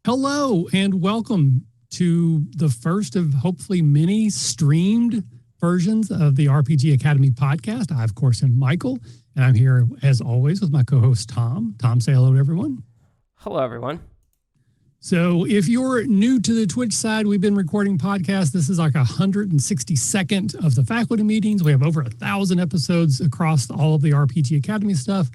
Hello and welcome to the first of hopefully many streamed versions of the RPG Academy podcast. I, of course, am Michael, and I'm here, as always, with my co-host, Tom. Tom, say hello to everyone. Hello, everyone. So if you're new to the Twitch side, we've been recording podcasts. This is like 162nd of the faculty meetings. We have over 1,000 episodes across all of the RPG Academy stuff,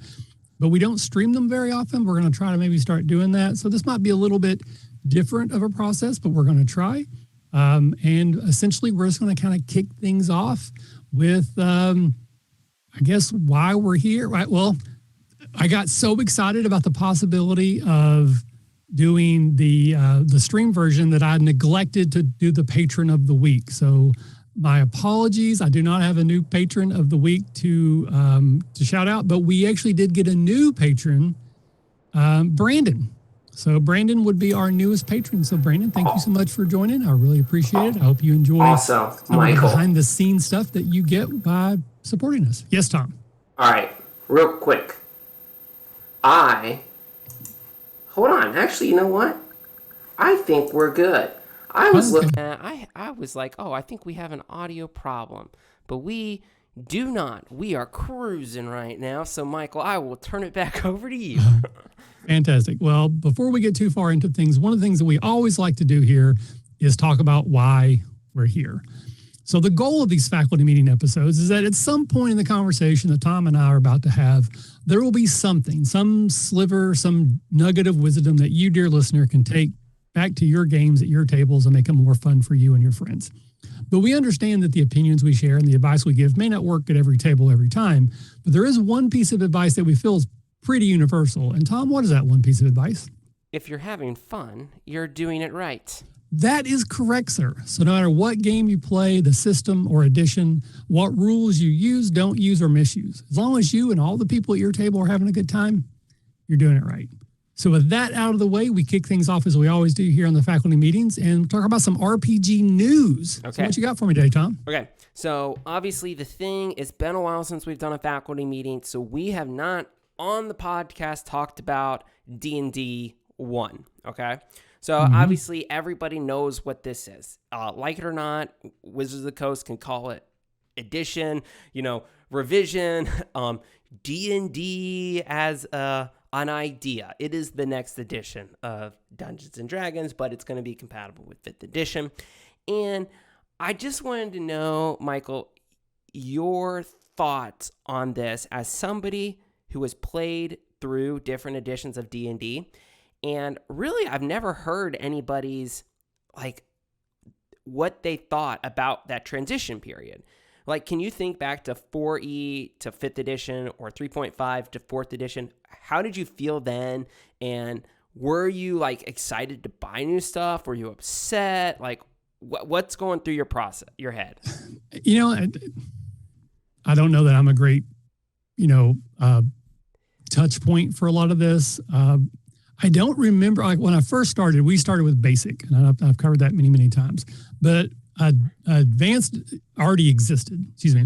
but we don't stream them very often. We're going to try to maybe start doing that. So this might be a little bit different of a process, but we're going to try. And essentially, we're just going to kind of kick things off with, I guess, why we're here. Right? Well, I got so excited about the possibility of doing the stream version that I neglected to do the patron of the week. So my apologies. I do not have a new patron of the week to shout out, but we actually did get a new patron, Brandon. So Brandon would be our newest patron. So Brandon, thank you so much for joining. I really appreciate it. I hope you enjoy Awesome, Michael. Behind the scenes stuff that you get by supporting us. Yes, Tom. All right, real quick. Hold on. Actually, you know what? I think we're good. I was looking. I was like, oh, I think we have an audio problem, but we do not. We are cruising right now. So, Michael, I will turn it back over to you. Fantastic. Well, before we get too far into things, one of the things that we always like to do here is talk about why we're here. So the goal of these faculty meeting episodes is that at some point in the conversation that Tom and I are about to have, there will be something, some sliver, some nugget of wisdom that you, dear listener, can take back to your games at your tables and make them more fun for you and your friends. But we understand that the opinions we share and the advice we give may not work at every table every time, but there is one piece of advice that we feel is pretty universal. And Tom, what is that one piece of advice? If you're having fun, you're doing it right. That is correct, sir. So no matter what game you play, the system or edition, what rules you use, don't use, or misuse, as long as you and all the people at your table are having a good time, you're doing it right. So with that out of the way, we kick things off as we always do here on the faculty meetings and talk about some RPG news. Okay. So what you got for me today, Tom? Okay. So obviously the thing, it's been a while since we've done a faculty meeting, so we have not on the podcast talked about D&D One. Okay. So obviously everybody knows what this is. Like it or not, Wizards of the Coast can call it edition, revision, D&D as an idea. It is the next edition of Dungeons and Dragons, but it's going to be compatible with 5th edition. And I just wanted to know, Michael, your thoughts on this as somebody who has played through different editions of D&D. And really, I've never heard anybody's, what they thought about that transition period. Can you think back to 4E to 5th edition or 3.5 to 4th edition? How did you feel then? And were you, excited to buy new stuff? Were you upset? What's going through your head? I don't know that I'm a great, touch point for a lot of this. I don't remember, when I first started, we started with basic, and I've covered that many, many times, but advanced already existed, excuse me.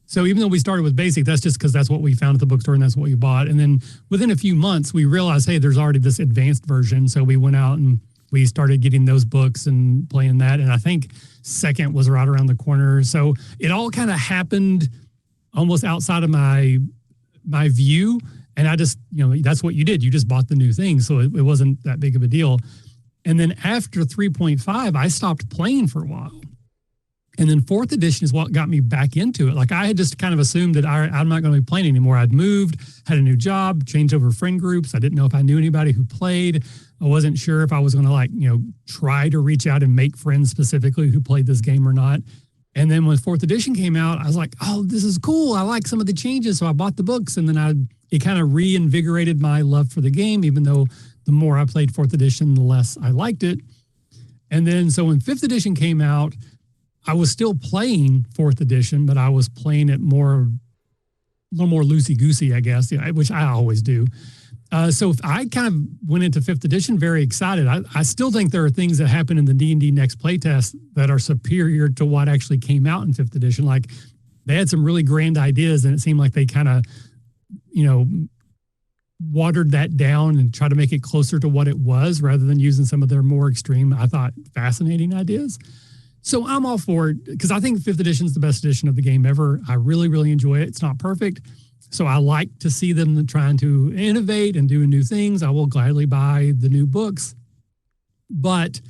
So even though we started with basic, that's just because that's what we found at the bookstore and that's what we bought. And then within a few months, we realized, hey, there's already this advanced version. So we went out and we started getting those books and playing that. And I think second was right around the corner. So it all kind of happened almost outside of my view. And I just, that's what you did. You just bought the new thing. So it wasn't that big of a deal. And then after 3.5, I stopped playing for a while. And then 4th edition is what got me back into it. I had just kind of assumed that I'm not going to be playing anymore. I'd moved, had a new job, changed over friend groups. I didn't know if I knew anybody who played. I wasn't sure if I was going to try to reach out and make friends specifically who played this game or not. And then when 4th edition came out, I was like, oh, this is cool. I like some of the changes. So I bought the books, and then it kind of reinvigorated my love for the game, even though the more I played 4th edition, the less I liked it. And then so when 5th edition came out, I was still playing 4th edition, but I was playing it a little more loosey-goosey, I guess, which I always do. So I kind of went into 5th edition very excited. I still think there are things that happen in the D&D Next playtest that are superior to what actually came out in 5th edition. They had some really grand ideas, and it seemed like they kind of, watered that down and tried to make it closer to what it was rather than using some of their more extreme, I thought, fascinating ideas. So I'm all for it because I think 5th edition is the best edition of the game ever. I really, really enjoy it. It's not perfect. So I like to see them trying to innovate and do new things. I will gladly buy the new books. But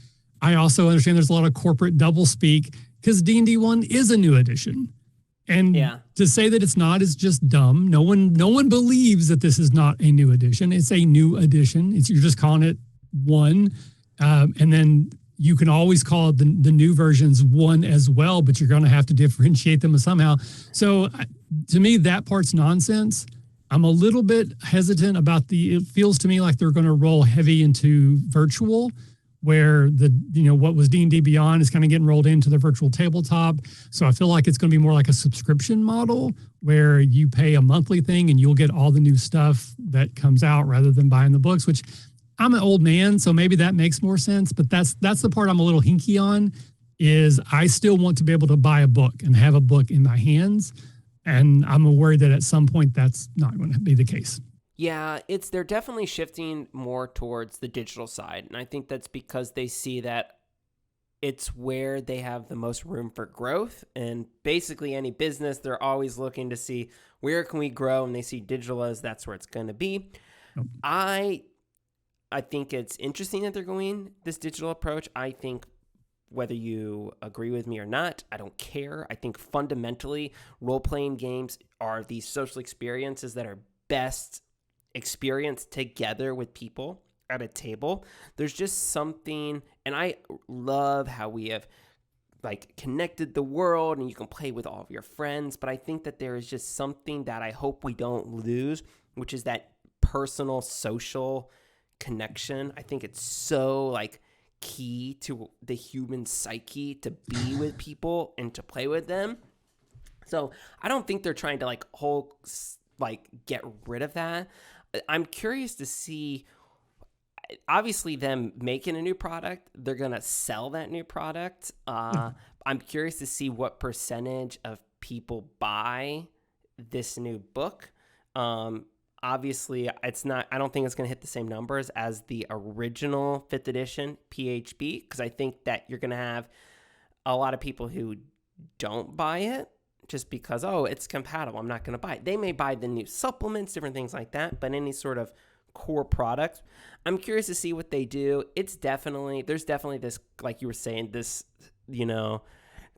I also understand there's a lot of corporate doublespeak because D&D One is a new edition. And to say that it's not is just dumb. No one believes that this is not a new edition. It's a new edition. You're just calling it one. And then you can always call it the new versions one as well, but you're going to have to differentiate them somehow. So to me, that part's nonsense. I'm a little bit hesitant about it feels to me like they're going to roll heavy into virtual, where what was D&D Beyond is kind of getting rolled into the virtual tabletop. So I feel like it's going to be more like a subscription model where you pay a monthly thing and you'll get all the new stuff that comes out rather than buying the books, which I'm an old man, so maybe that makes more sense. But that's the part I'm a little hinky on is I still want to be able to buy a book and have a book in my hands. And I'm worried that at some point that's not going to be the case. Yeah, they're definitely shifting more towards the digital side. And I think that's because they see that it's where they have the most room for growth. And basically any business, they're always looking to see where can we grow, and they see digital as that's where it's going to be. Yep. I think it's interesting that they're going this digital approach. I think whether you agree with me or not, I don't care. I think fundamentally role-playing games are these social experiences that are best experienced together with people at a table. There's just something, and I love how we have connected the world and you can play with all of your friends, but I think that there is just something that I hope we don't lose, which is that personal social connection. I think it's so key to the human psyche to be with people and to play with them. So I don't think they're trying to get rid of that. I'm curious to see, obviously them making a new product, they're going to sell that new product. I'm curious to see what percentage of people buy this new book. Obviously, I don't think it's going to hit the same numbers as the original 5th edition PHB, because I think that you're going to have a lot of people who don't buy it just because, it's compatible, I'm not going to buy it. They may buy the new supplements, different things like that, but any sort of core product, I'm curious to see what they do. There's definitely this, like you were saying, this,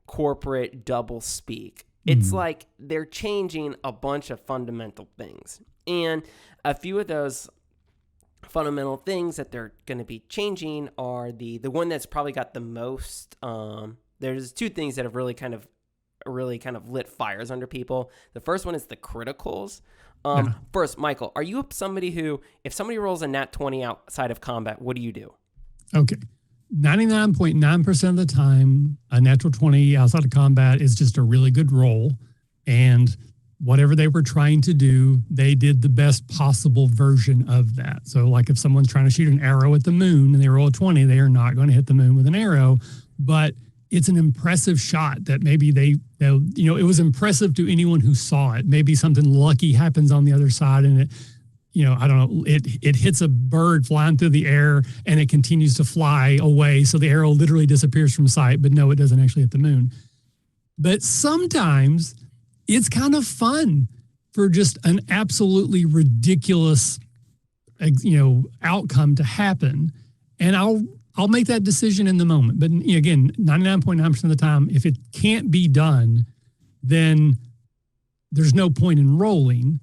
corporate double speak. It's like they're changing a bunch of fundamental things. And a few of those fundamental things that they're going to be changing are the one that's probably got the most, there's two things that have really kind of lit fires under people. The first one is the criticals. First, Michael, are you somebody who, if somebody rolls a nat 20 outside of combat, what do you do? Okay. 99.9% of the time, a natural 20 outside of combat is just a really good roll. And whatever they were trying to do, they did the best possible version of that. So if someone's trying to shoot an arrow at the moon and they roll a 20, they are not going to hit the moon with an arrow. But it's an impressive shot that maybe it was impressive to anyone who saw it. Maybe something lucky happens on the other side and it, I don't know, it hits a bird flying through the air and it continues to fly away. So the arrow literally disappears from sight, but no, it doesn't actually hit the moon. But sometimes it's kind of fun for just an absolutely ridiculous, outcome to happen. And I'll make that decision in the moment. But again, 99.9% of the time, if it can't be done, then there's no point in rolling.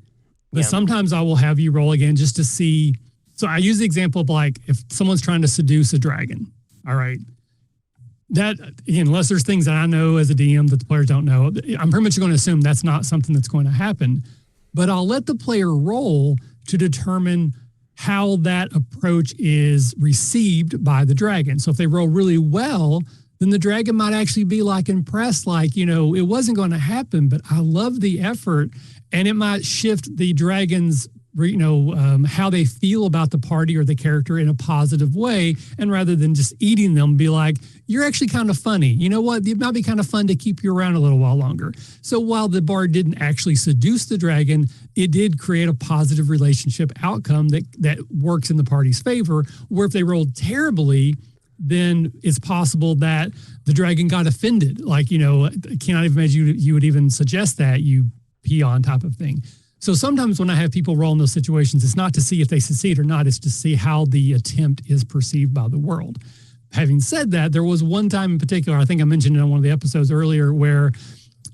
But sometimes I will have you roll again just to see. So I use the example of if someone's trying to seduce a dragon. All right. That, again, unless there's things that I know as a DM that the players don't know, I'm pretty much going to assume that's not something that's going to happen. But I'll let the player roll to determine how that approach is received by the dragon. So if they roll really well, then the dragon might actually be impressed, it wasn't going to happen, but I love the effort. And it might shift the dragon's how they feel about the party or the character in a positive way. And rather than just eating them, be like, you're actually kind of funny. You know what? It might be kind of fun to keep you around a little while longer. So while the bard didn't actually seduce the dragon, it did create a positive relationship outcome that works in the party's favor, where if they rolled terribly, then it's possible that the dragon got offended. Like, I cannot even imagine you would even suggest that, you peon type of thing. So sometimes when I have people roll in those situations, it's not to see if they succeed or not, it's to see how the attempt is perceived by the world. Having said that, there was one time in particular, I think I mentioned it on one of the episodes earlier, where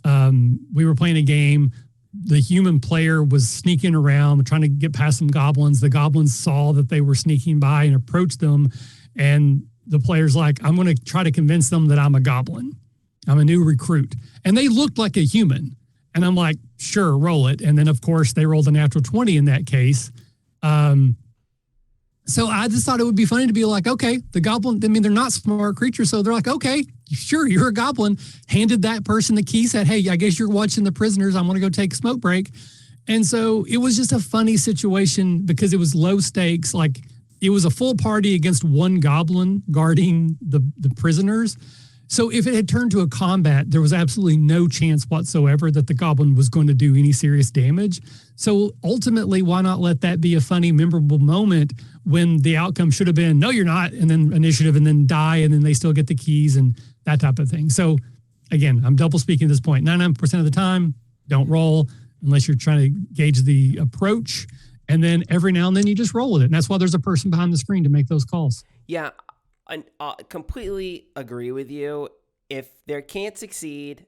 we were playing a game. The human player was sneaking around, trying to get past some goblins. The goblins saw that they were sneaking by and approached them. And the player's like, I'm going to try to convince them that I'm a goblin. I'm a new recruit. And they looked like a human. And I'm like, sure, roll it. And then, of course, they rolled a natural 20 in that case. So I just thought it would be funny to be like, okay, the goblin, they're not smart creatures. So they're like, okay, sure, you're a goblin. Handed that person the key, said, hey, I guess you're watching the prisoners. I'm going to go take a smoke break. And so it was just a funny situation because it was low stakes. Like, it was a full party against one goblin guarding the prisoners. So if it had turned to a combat, there was absolutely no chance whatsoever that the goblin was going to do any serious damage. So ultimately, why not let that be a funny, memorable moment when the outcome should have been, no, you're not, and then initiative, and then die, and then they still get the keys and that type of thing. So again, I'm double speaking at this point. 99% of the time, don't roll unless you're trying to gauge the approach. And then every now and then you just roll with it. And that's why there's a person behind the screen to make those calls. Yeah. I completely agree with you. If they can't succeed,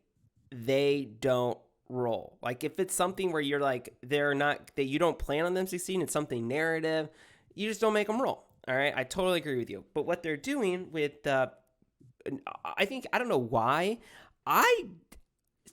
they don't roll. Like, if it's something where you're like, you don't plan on them succeeding, it's something narrative, you just don't make them roll. All right. I totally agree with you. But what they're doing with, I don't know why. I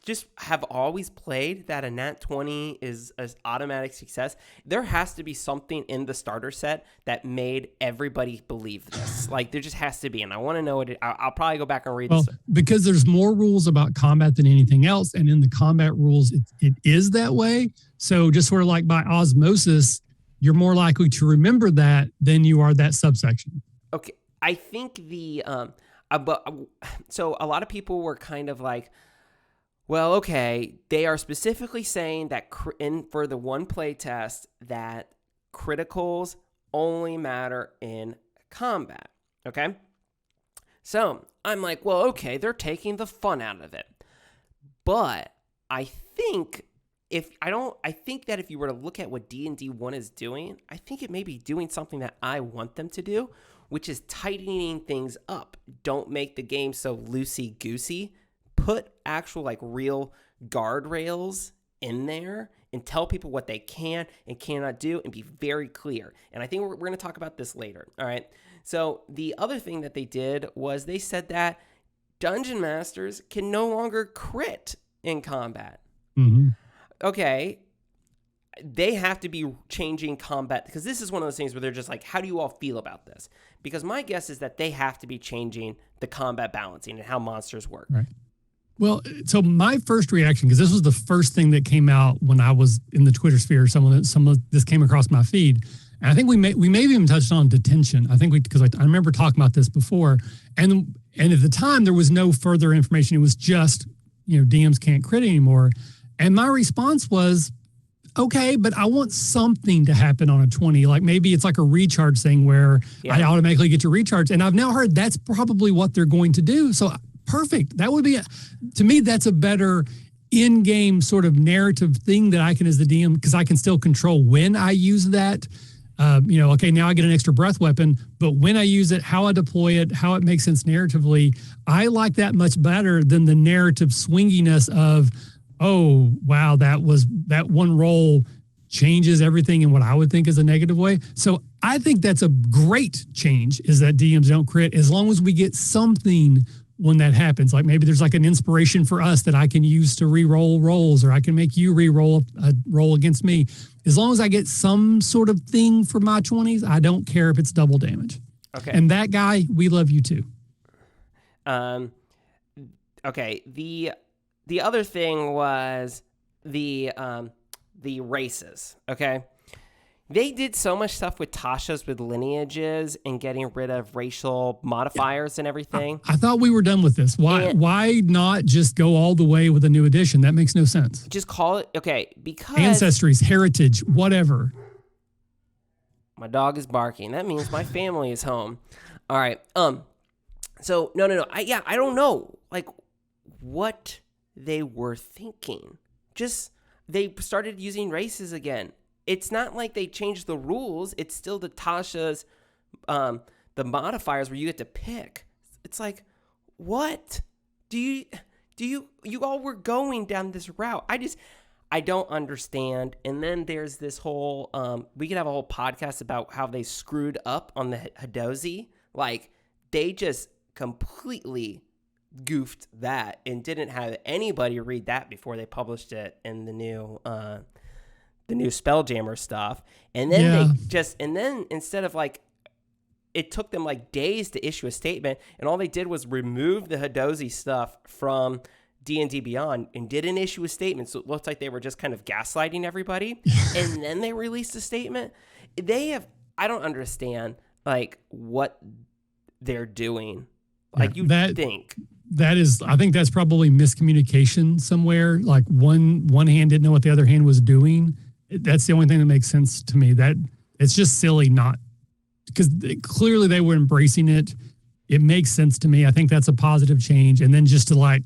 just have always played that a nat 20 is an automatic success. There has to be something in the starter set that made everybody believe this. Like, there just has to be. And I want to know what I'll probably go back and read this. Because there's more rules about combat than anything else. And in the combat rules, it is that way. So just sort of like by osmosis, you're more likely to remember that than you are that subsection. Okay. I think so a lot of people were kind of like, well, okay, they are specifically saying that for the one play test that criticals only matter in combat, okay? So I'm like, well, okay, they're taking the fun out of it. But I think that if you were to look at what D&D One is doing, I think it may be doing something that I want them to do, which is tightening things up. Don't make the game so loosey-goosey. Put actual, like, real guardrails in there and tell people what they can and cannot do and be very clear. And I think we're going to talk about this later. All right. So the other thing that they did was they said that dungeon masters can no longer crit in combat. Mm-hmm. Okay. They have to be changing combat, because this is one of those things where they're just like, how do you all feel about this? Because my guess is that they have to be changing the combat balancing and how monsters work. Right. Well, so my first reaction, because this was the first thing that came out when I was in the Twitter sphere, some of this came across my feed, and I think we may have even touched on detention. I think because I remember talking about this before, and at the time there was no further information. It was just, DMs can't crit anymore, and my response was, okay, but I want something to happen on a 20. Like, maybe it's like a recharge thing where I automatically get to recharge, and I've now heard that's probably what they're going to do. So. Perfect. That would be, to me, that's a better in-game sort of narrative thing that I can, as the DM, because I can still control when I use that. Okay, now I get an extra breath weapon, but when I use it, how I deploy it, how it makes sense narratively, I like that much better than the narrative swinginess of, oh, wow, that one roll changes everything in what I would think is a negative way. So I think that's a great change, is that DMs don't crit, as long as we get something when that happens. Like, maybe there's like an inspiration for us that I can use to re-roll rolls, or I can make you re-roll a roll against me. As long as I get some sort of thing for my 20s, I don't care if it's double damage. Okay. And that guy, we love you too. Okay. The other thing was the races. Okay. They did so much stuff with Tasha's with lineages and getting rid of racial modifiers and everything. I thought we were done with this. Why not just go all the way with a new edition? That makes no sense. Just call it, okay, because... Ancestries, heritage, whatever. My dog is barking. That means my family is home. All right. So, no. I don't know, like, what they were thinking. Just, they started using races again. It's not like they changed the rules. It's still the Tasha's, the modifiers where you get to pick. It's like, what? You all were going down this route. I don't understand. And then there's this whole, we could have a whole podcast about how they screwed up on the Hadozi. Like, they just completely goofed that and didn't have anybody read that before they published it in the new Spelljammer stuff. And then then instead of like, it took them like days to issue a statement, and all they did was remove the Hadozi stuff from D&D Beyond and didn't issue a statement. So it looked like they were just kind of gaslighting everybody. And then they released a statement. I don't understand like what they're doing. Like think. I think that's probably miscommunication somewhere. Like one hand didn't know what the other hand was doing. That's the only thing that makes sense to me. That it's just silly not, because clearly they were embracing it. It makes sense to me. I think that's a positive change. And then just to like,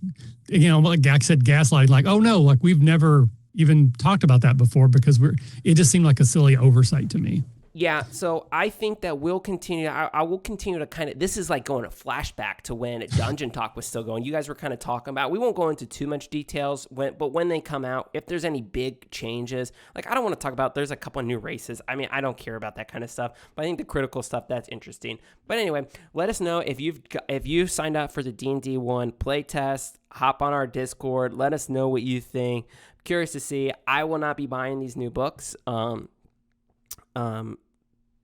like Gak said, gaslight, like, oh no, like we've never even talked about that before, because it just seemed like a silly oversight to me. Yeah, so I think that we'll continue. I will continue to kind of, this is like going a flashback to when Dungeon Talk was still going. You guys were kind of talking about, we won't go into too much details, but when they come out, if there's any big changes, like I don't want to talk about, there's a couple of new races. I mean, I don't care about that kind of stuff, but I think the critical stuff, that's interesting. But anyway, let us know if you've signed up for the D&D One playtest, hop on our Discord, let us know what you think. I'm curious to see. I will not be buying these new books.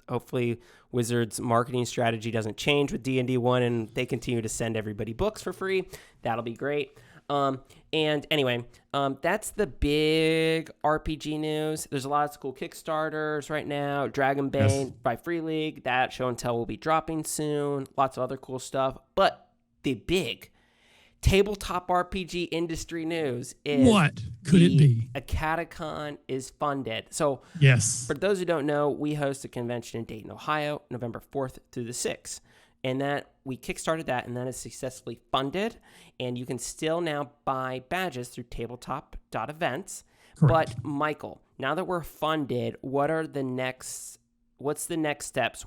Hopefully Wizards' marketing strategy doesn't change with D&D One and they continue to send everybody books for free. That'll be great. And anyway, that's the big RPG news. There's a lot of cool Kickstarters right now. Dragonbane by Free League, that show and tell will be dropping soon. Lots of other cool stuff. But the big tabletop RPG industry news is, what could it be? Academicon is funded. So yes, for those who don't know, we host a convention in Dayton, Ohio, November 4th through the 6th. And that we kickstarted that, and that is successfully funded. And you can still now buy badges through tabletop.events. Correct. But Michael, now that we're funded, what's the next steps?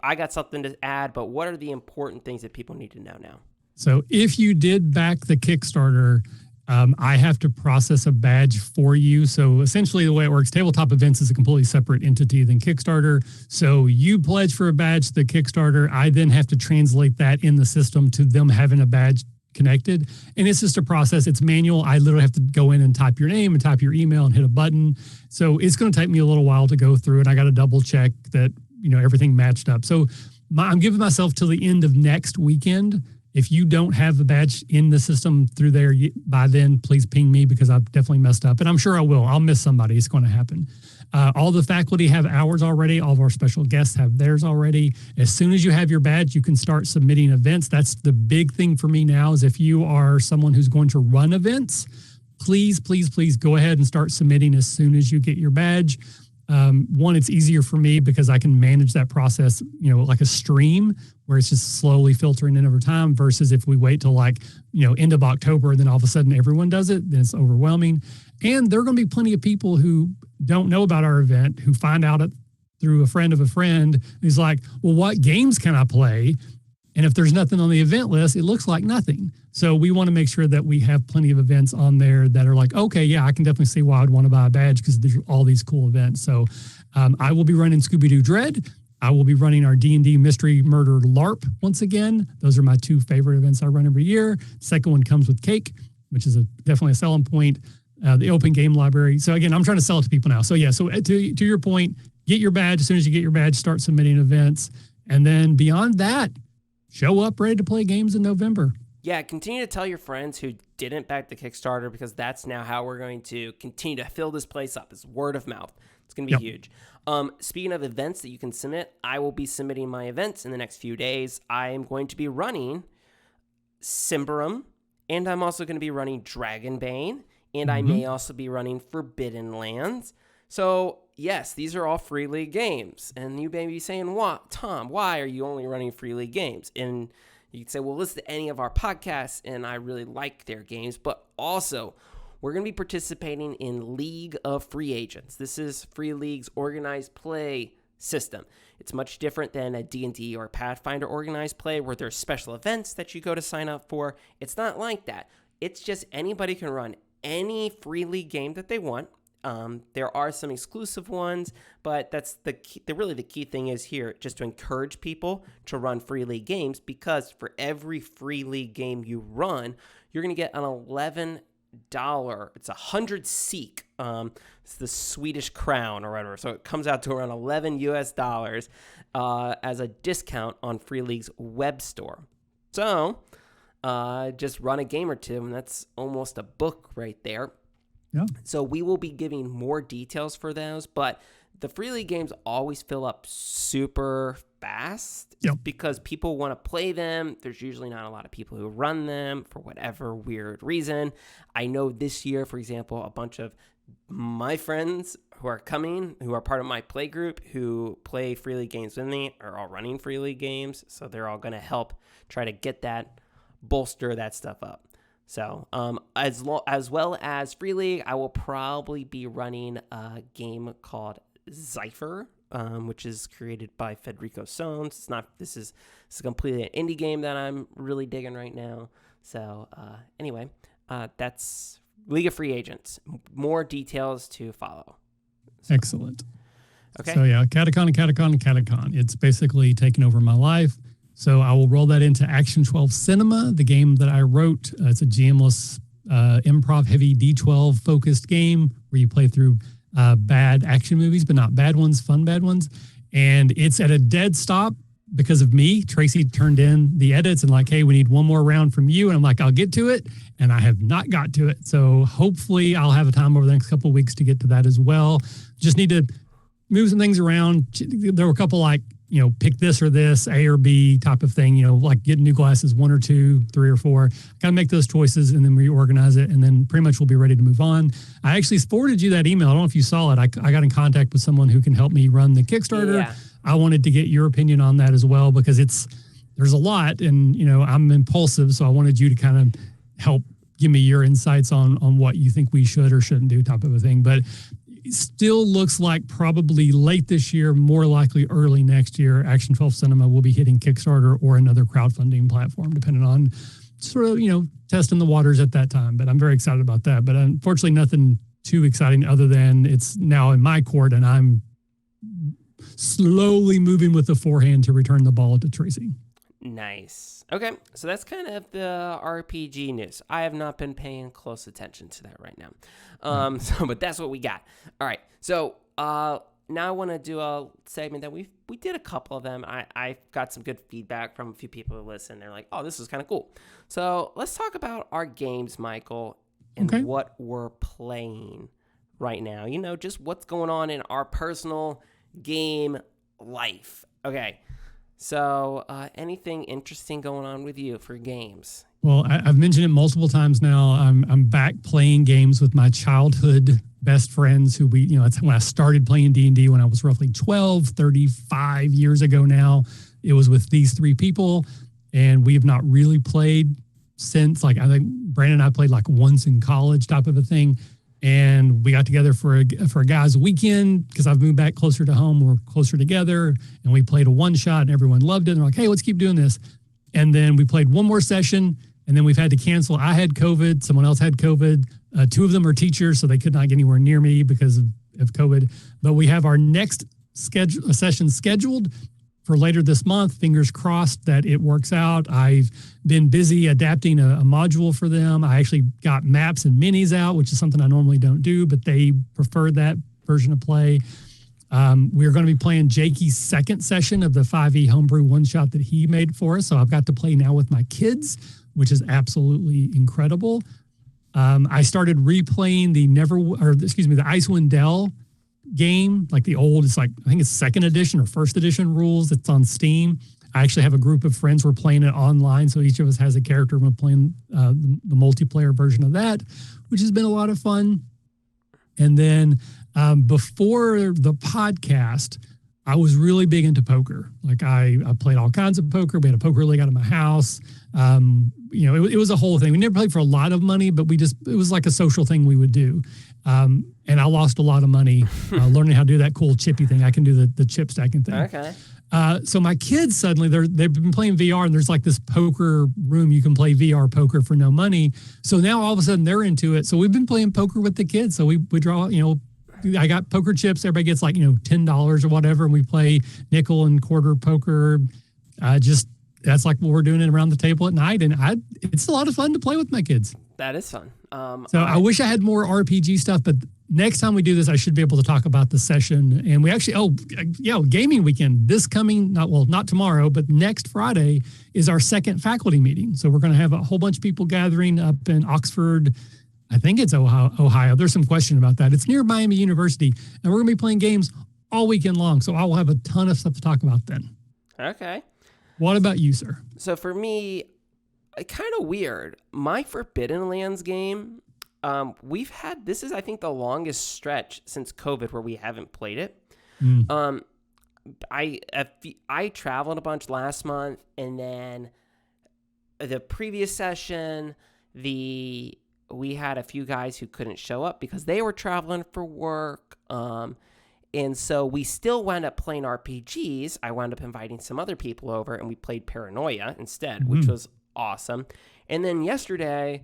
I got something to add, but what are the important things that people need to know now? So if you did back the Kickstarter, I have to process a badge for you. So essentially the way it works, Tabletop Events is a completely separate entity than Kickstarter. So you pledge for a badge to the Kickstarter. I then have to translate that in the system to them having a badge connected. And it's just a process. It's manual. I literally have to go in and type your name and type your email and hit a button. So it's going to take me a little while to go through it. I got to double check that, everything matched up. So I'm giving myself till the end of next weekend. If you don't have a badge in the system through there by then, please ping me, because I've definitely messed up. And I'm sure I will. I'll miss somebody. It's going to happen. All the faculty have ours already. All of our special guests have theirs already. As soon as you have your badge, you can start submitting events. That's the big thing for me now, is if you are someone who's going to run events, please, please, please go ahead and start submitting as soon as you get your badge. One, it's easier for me because I can manage that process, like a stream where it's just slowly filtering in over time, versus if we wait till end of October and then all of a sudden everyone does it, then it's overwhelming. And there are going to be plenty of people who don't know about our event, who find out it through a friend of a friend who's like, well, what games can I play? And if there's nothing on the event list, it looks like nothing. So we want to make sure that we have plenty of events on there that are like, okay, yeah, I can definitely see why I'd want to buy a badge, because there's all these cool events. So I will be running Scooby-Doo Dread. I will be running our D&D Mystery Murder LARP once again. Those are my two favorite events I run every year. Second one comes with cake, which is definitely a selling point. The open game library. So again, I'm trying to sell it to people now. So yeah, so to your point, get your badge. As soon as you get your badge, start submitting events. And then beyond that, show up ready to play games in November. Yeah, continue to tell your friends who didn't back the Kickstarter, because that's now how we're going to continue to fill this place up, is word of mouth. It's going to be huge. Speaking of events that you can submit, I will be submitting my events in the next few days. I am going to be running Symbaroum, and I'm also going to be running Dragonbane, and I may also be running Forbidden Lands. So, yes, these are all Free League games. And you may be saying, "What, Tom, why are you only running Free League games?" And you can say, well, listen to any of our podcasts, and I really like their games. But also, we're going to be participating in League of Free Agents. This is Free League's organized play system. It's much different than a D&D or Pathfinder organized play where there's special events that you go to sign up for. It's not like that. It's just anybody can run any Free League game that they want. There are some exclusive ones, but that's the key, really the key thing is here just to encourage people to run Free League games, because for every Free League game you run, you're going to get an $11. It's 100 SEK. It's the Swedish crown or whatever. So it comes out to around $11 US as a discount on Free League's web store. So just run a game or two, and that's almost a book right there. Yeah. So we will be giving more details for those, but the Free League games always fill up super fast because people want to play them. There's usually not a lot of people who run them for whatever weird reason. I know this year, for example, a bunch of my friends who are coming, who are part of my play group, who play Free League games with me, are all running Free League games. So they're all going to help try to get that, bolster that stuff up. So as well as Free League, I will probably be running a game called Zypher, which is created by Federico Sones. This is completely an indie game that I'm really digging right now. So anyway, that's League of Free Agents. More details to follow. So, excellent. Okay. So yeah, Catacon. It's basically taken over my life. So I will roll that into Action 12 Cinema, the game that I wrote. It's a GM-less, improv-heavy D12-focused game where you play through bad action movies, but not bad ones, fun bad ones. And it's at a dead stop because of me. Tracy turned in the edits and like, hey, we need one more round from you. And I'm like, I'll get to it. And I have not got to it. So hopefully I'll have a time over the next couple of weeks to get to that as well. Just need to move some things around. There were a couple like, pick this or this, A or B type of thing, like getting new glasses, 1 or 2, 3 or 4. Got to make those choices and then reorganize it. And then pretty much we'll be ready to move on. I actually forwarded you that email. I don't know if you saw it. I got in contact with someone who can help me run the Kickstarter. Yeah. I wanted to get your opinion on that as well, because there's a lot and, I'm impulsive. So I wanted you to kind of help give me your insights on what you think we should or shouldn't do type of a thing. But it still looks like probably late this year, more likely early next year, Action 12 Cinema will be hitting Kickstarter or another crowdfunding platform, depending on sort of, testing the waters at that time. But I'm very excited about that. But unfortunately, nothing too exciting other than it's now in my court and I'm slowly moving with the forehand to return the ball to Tracy. Nice. Okay, so that's kind of the RPG news. I have not been paying close attention to that right now. But that's what we got. All right, so now I want to do a segment that we did a couple of them. I got some good feedback from a few people who listen. They're like, oh, this is kind of cool. So let's talk about our games, Michael, and what we're playing right now. Just what's going on in our personal game life. Okay. So anything interesting going on with you for games? Well, I've mentioned it multiple times now. I'm back playing games with my childhood best friends who it's when I started playing D&D when I was roughly 12, 35 years ago now. It was with these 3 people, and we have not really played since. Like, I think Brandon and I played like once in college type of a thing. And we got together for a guys' weekend because I've moved back closer to home. We're closer together, and we played a one shot, and everyone loved it. And they're like, "Hey, let's keep doing this." And then we played one more session, and then we've had to cancel. I had COVID. Someone else had COVID. 2 of them are teachers, so they could not get anywhere near me because of COVID. But we have our next session scheduled for later this month. Fingers crossed that it works out. I've been busy adapting a module for them. I actually got maps and minis out, which is something I normally don't do, but they preferred that version of play. We're going to be playing Jakey's second session of the 5e homebrew one-shot that he made for us. So I've got to play now with my kids, which is absolutely incredible. I started replaying the Icewind Dale game, like the old, it's like, I think it's second edition or first edition rules. It's on Steam. I actually have a group of friends. We're playing it online. So each of us has a character. We're playing the multiplayer version of that, which has been a lot of fun. And then before the podcast, I was really big into poker. Like I played all kinds of poker. We had a poker league out of my house. It was a whole thing. We never played for a lot of money, but it was like a social thing we would do. And I lost a lot of money learning how to do that cool chippy thing. I can do the chip stacking thing. Okay. So my kids suddenly they've been playing VR, and there's like this poker room you can play VR poker for no money. So now all of a sudden they're into it. So we've been playing poker with the kids. So we draw, I got poker chips. Everybody gets like, $10 or whatever. And we play nickel and quarter poker. That's like what we're doing it around the table at night. And it's a lot of fun to play with my kids. That is fun. I wish I had more RPG stuff, but next time we do this, I should be able to talk about the session. And we actually, gaming weekend, not tomorrow, but next Friday is our second faculty meeting. So we're going to have a whole bunch of people gathering up in Oxford. I think it's Ohio. There's some question about that. It's near Miami University, and we're going to be playing games all weekend long. So I will have a ton of stuff to talk about then. Okay. What about you, sir? So for me, kind of weird. My Forbidden Lands game, this is, I think, the longest stretch since COVID where we haven't played it. I traveled a bunch last month, and then the previous session, we had a few guys who couldn't show up because they were traveling for work. And so we still wound up playing RPGs. I wound up inviting some other people over, and we played Paranoia instead, which was awesome. And then yesterday,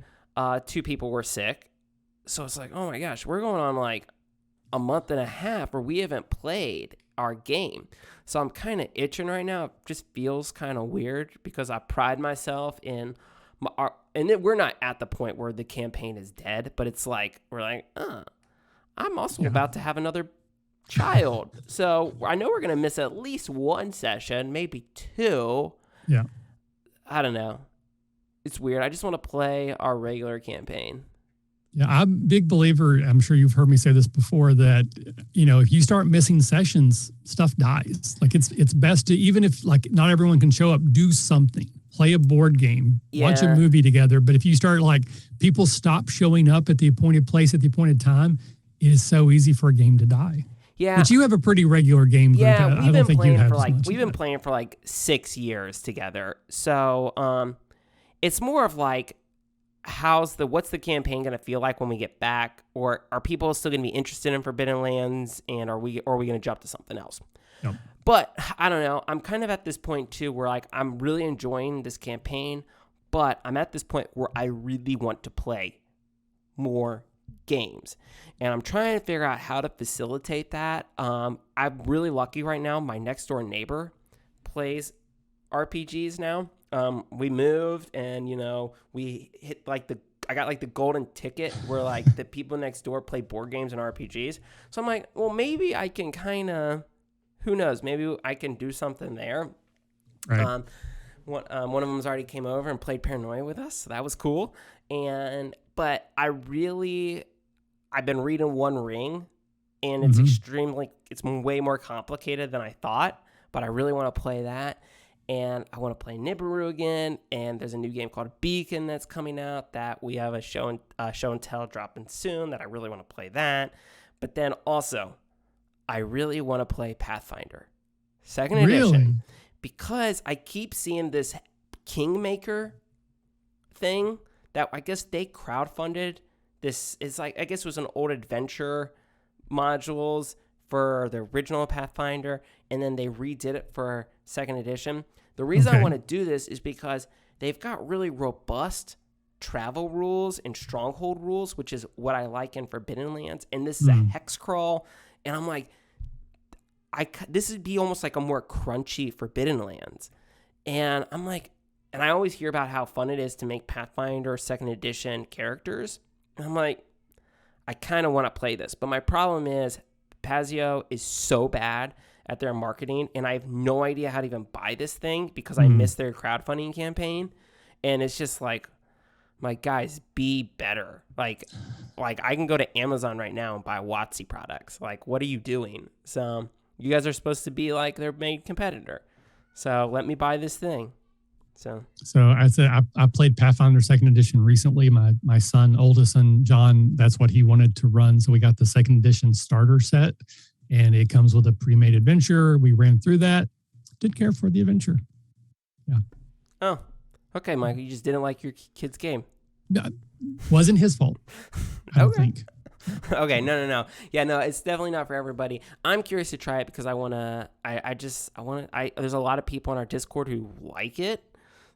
2 people were sick. So it's like, oh my gosh, we're going on like a month and a half where we haven't played our game. So I'm kind of itching right now. It just feels kind of weird because I pride myself in we're not at the point where the campaign is dead, but it's like, I'm also about to have another child. So I know we're going to miss at least one session, maybe 2. Yeah. I don't know. It's weird. I just want to play our regular campaign. Yeah, I'm a big believer, I'm sure you've heard me say this before, that, if you start missing sessions, stuff dies. Like it's best to, even if like not everyone can show up, do something. Play a board game, watch a movie together. But if you start like people stop showing up at the appointed place at the appointed time, it is so easy for a game to die. Yeah. But you have a pretty regular game group. Yeah, we've been playing for like 6 years together. So it's more of like, what's the campaign going to feel like when we get back? Or are people still going to be interested in Forbidden Lands? And are we going to jump to something else? Yep. But I don't know. I'm kind of at this point too where like I'm really enjoying this campaign, but I'm at this point where I really want to play more games. And I'm trying to figure out how to facilitate that. I'm really lucky right now. My next door neighbor plays RPGs now. We moved and, we hit I got like the golden ticket where like the people next door play board games and RPGs. So I'm like, well, maybe I can kind of, who knows, maybe I can do something there. Right. One of them's already came over and played Paranoia with us. So that was cool. But I've been reading One Ring, and it's it's way more complicated than I thought, but I really want to play that. And I want to play Nibiru again, and there's a new game called Beacon that's coming out that we have a show and tell dropping soon that I really want to play that. But then also, I really want to play Pathfinder, 2nd edition, because I keep seeing this Kingmaker thing that I guess they crowdfunded. This is like, I guess it was an old adventure modules for the original Pathfinder, and then they redid it for 2nd edition. The reason I want to do this is because they've got really robust travel rules and stronghold rules, which is what I like in Forbidden Lands. And this is a hex crawl. And I'm like, this would be almost like a more crunchy Forbidden Lands. And I'm like, and I always hear about how fun it is to make Pathfinder 2nd edition characters. And I'm like, I kind of want to play this. But my problem is Pazio is so bad at their marketing, and I have no idea how to even buy this thing because I missed their crowdfunding campaign. And it's just like, my guys, be better. Like, like I can go to Amazon right now and buy WotC products. Like, what are you doing? So you guys are supposed to be like their main competitor. So let me buy this thing. So I said I played Pathfinder 2nd Edition recently. My son, oldest son John, that's what he wanted to run. So we got the 2nd Edition starter set, and it comes with a pre-made adventure. We ran through that. Didn't care for the adventure. Yeah. Oh, okay, Michael. You just didn't like your kid's game. Wasn't his fault, I don't think. Okay, no. Yeah, no, it's definitely not for everybody. I'm curious to try it because I want to, there's a lot of people on our Discord who like it.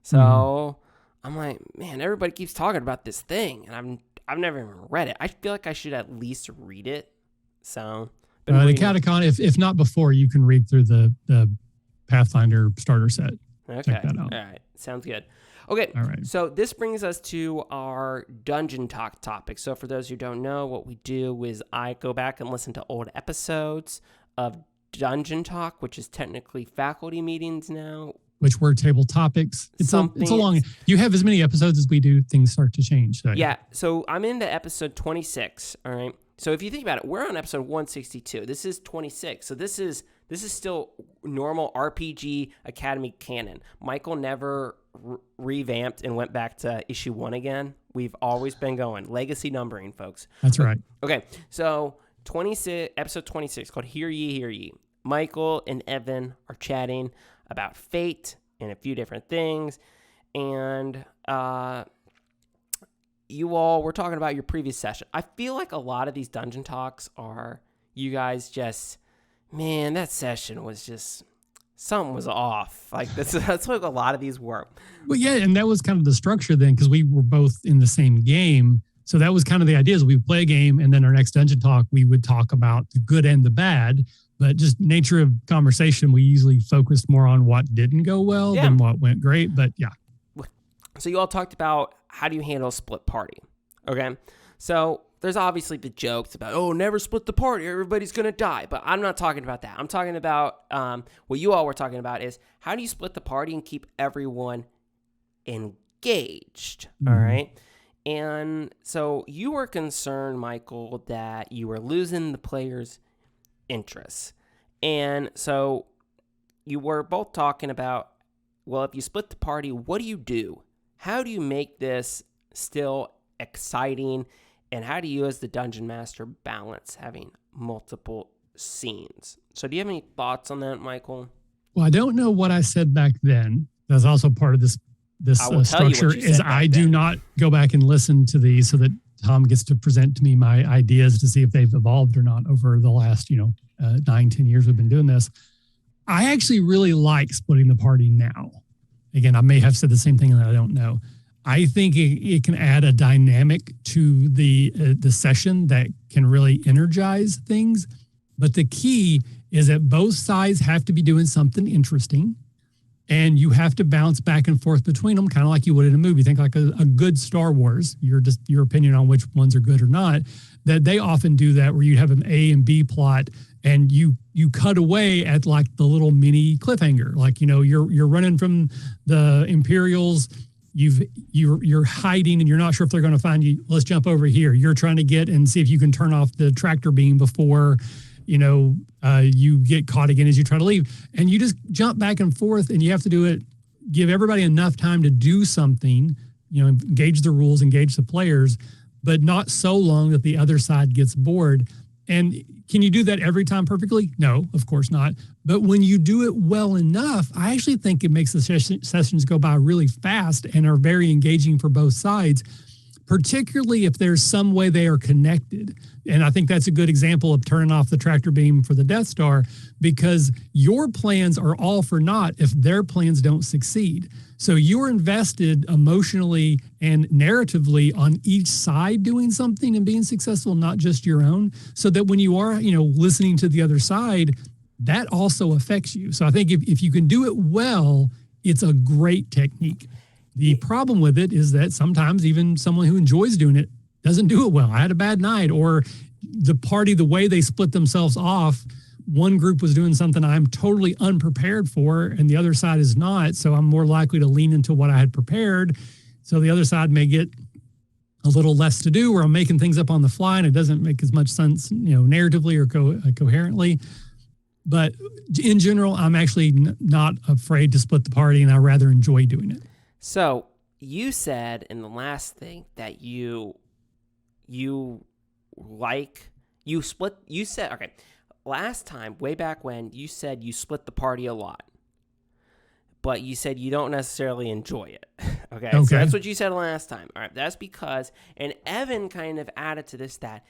So I'm like, man, everybody keeps talking about this thing, and I've never even read it. I feel like I should at least read it. So the Catacon, if not before, you can read through the Pathfinder starter set. Okay. Check that out. All right. Sounds good. Okay. All right. So this brings us to our Dungeon Talk topic. So for those who don't know, what we do is I go back and listen to old episodes of Dungeon Talk, which is technically faculty meetings now. Which were table topics. It's a long. You have as many episodes as we do. Things start to change. So. Yeah. So I'm into episode 26. All right. So if you think about it, we're on episode 162. This is 26. So this is still normal RPG Academy canon. Michael never revamped and went back to issue 1 again. We've always been going legacy numbering, folks. That's right. Okay. So episode 26 called Hear Ye, Hear Ye. Michael and Evan are chatting about fate and a few different things. And you all were talking about your previous session. I feel like a lot of these dungeon talks are you guys just, man, that session was just, something was off. Like that's what a lot of these were. Well, yeah, and that was kind of the structure then, because we were both in the same game. So that was kind of the idea, is we would play a game, and then our next dungeon talk, we would talk about the good and the bad. But just nature of conversation, we usually focused more on what didn't go well than what went great. But yeah. So you all talked about how do you handle a split party. Okay. So there's obviously the jokes about, oh, never split the party, everybody's going to die. But I'm not talking about that. I'm talking about what you all were talking about is how do you split the party and keep everyone engaged? All right. And so you were concerned, Michael, that you were losing the players' interests. And so you were both talking about, well, if you split the party, what do you do? How do you make this still exciting? And how do you, as the dungeon master, balance having multiple scenes? So do you have any thoughts on that, Michael? Well, I don't know what I said back then. That's also part of this structure is I do not go back and listen to these so that Tom gets to present to me my ideas to see if they've evolved or not over the last, 9-10 years we've been doing this. I actually really like splitting the party now. Again, I may have said the same thing that I don't know. I think it can add a dynamic to the session that can really energize things. But the key is that both sides have to be doing something interesting, and you have to bounce back and forth between them, kind of like you would in a movie. Think like a good Star Wars, your opinion on which ones are good or not, that they often do that where you have an A and B plot and you cut away at like the little mini cliffhanger. Like, you're running from the Imperials, you're hiding and you're not sure if they're going to find you. Let's jump over here. You're trying to get and see if you can turn off the tractor beam before you get caught again as you try to leave. And you just jump back and forth, and you have to do it, give everybody enough time to do something, engage the rules, engage the players, but not so long that the other side gets bored. And can you do that every time perfectly? No, of course not. But when you do it well enough, I actually think it makes the sessions go by really fast and are very engaging for both sides, particularly if there's some way they are connected. And I think that's a good example of turning off the tractor beam for the Death Star, because your plans are all for naught if their plans don't succeed. So you're invested emotionally and narratively on each side doing something and being successful, not just your own, so that when you are, listening to the other side, that also affects you. So I think if you can do it well, it's a great technique. The problem with it is that sometimes even someone who enjoys doing it doesn't do it well. I had a bad night, or the party, the way they split themselves off, one group was doing something I'm totally unprepared for and the other side is not. So I'm more likely to lean into what I had prepared. So the other side may get a little less to do, where I'm making things up on the fly and it doesn't make as much sense, narratively or coherently. But in general, I'm actually not afraid to split the party, and I rather enjoy doing it. So you said in the last thing that you said, okay, last time, way back when, you said you split the party a lot, but you said you don't necessarily enjoy it. Okay. So that's what you said last time. All right. That's because, and Evan kind of added to this that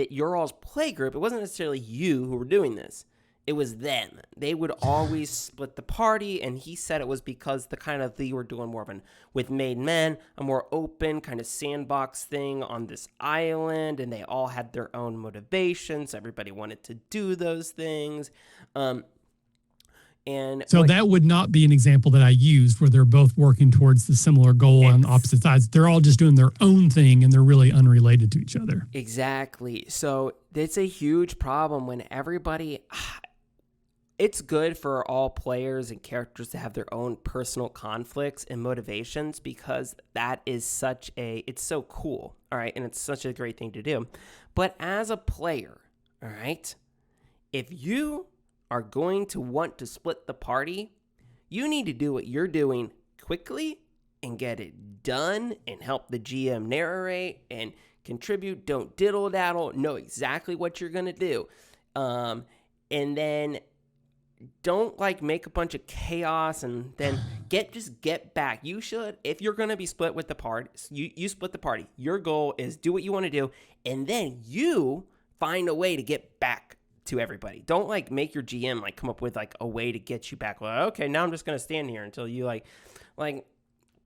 your all's play group, it wasn't necessarily you who were doing this. It was them. They would always split the party, and he said it was because they were doing more of with made men, a more open kind of sandbox thing on this island, and they all had their own motivations. Everybody wanted to do those things. That would not be an example that I used where they're both working towards the similar goal on opposite sides. They're all just doing their own thing, and they're really unrelated to each other. Exactly. So it's a huge problem when everybody... It's good for all players and characters to have their own personal conflicts and motivations, because that is it's so cool, all right? And it's such a great thing to do. But as a player, all right, if you are going to want to split the party, you need to do what you're doing quickly and get it done and help the GM narrate and contribute. Don't diddle-daddle. Know exactly what you're going to do. And then... don't make a bunch of chaos and then get back. You should, if you're going to be split with the party, you split the party. Your goal is do what you want to do, and then you find a way to get back to everybody. Don't make your GM come up with a way to get you back. Well, okay, now I'm just going to stand here until you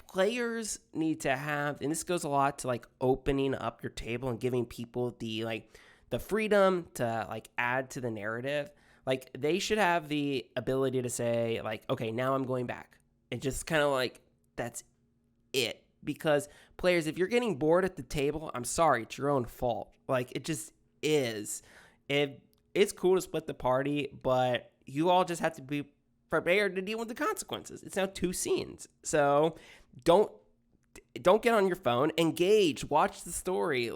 players need to have, and this goes a lot to opening up your table and giving people the freedom to add to the narrative. They should have the ability to say, okay, now I'm going back. And just kind of that's it. Because players, if you're getting bored at the table, I'm sorry, it's your own fault. It just is. It's cool to split the party, but you all just have to be prepared to deal with the consequences. It's now 2 scenes. So don't get on your phone. Engage. Watch the story.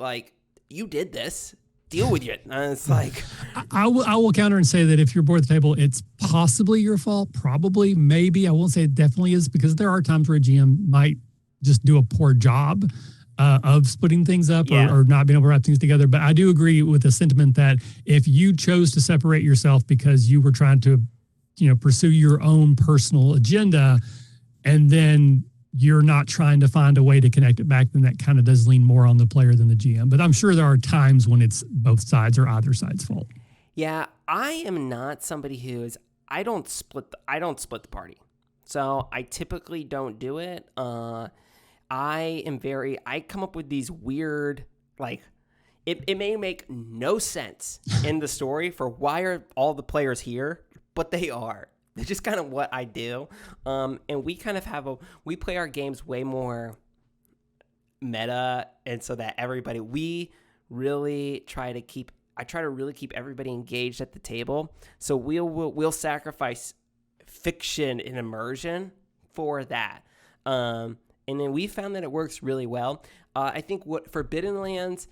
You did this. Deal with it. It's I will counter and say that if you're bored at the table, it's possibly your fault. Probably, maybe. I won't say it definitely is, because there are times where a GM might just do a poor job of splitting things up or not being able to wrap things together. But I do agree with the sentiment that if you chose to separate yourself because you were trying to, pursue your own personal agenda, and then you're not trying to find a way to connect it back, then that kind of does lean more on the player than the GM. But I'm sure there are times when it's both sides or either side's fault. Yeah, I am not somebody I don't split the party. So I typically don't do it. I come up with these weird, it may make no sense in the story for why are all the players here, but they are. It's just kind of what I do. And we kind of we play our games way more meta. And so that we really try to really keep everybody engaged at the table. So we'll sacrifice fiction and immersion for that. And then we found that it works really well. I think Forbidden Lands,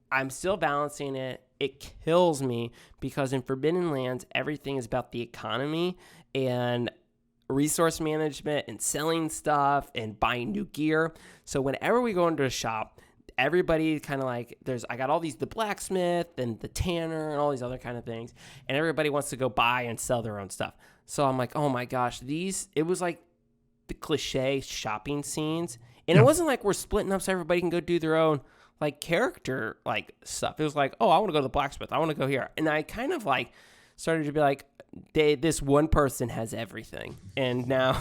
I'm still balancing it. It kills me because in Forbidden Lands, everything is about the economy and resource management and selling stuff and buying new gear. So whenever we go into a shop, everybody kind of I got all the blacksmith and the tanner and all these other kind of things, and everybody wants to go buy and sell their own stuff. So I'm oh my gosh, it was the cliche shopping scenes. And it wasn't we're splitting up so everybody can go do their own character stuff. It was oh, I want to go to the blacksmith. I want to go here. And I kind of started to be this one person has everything. And now,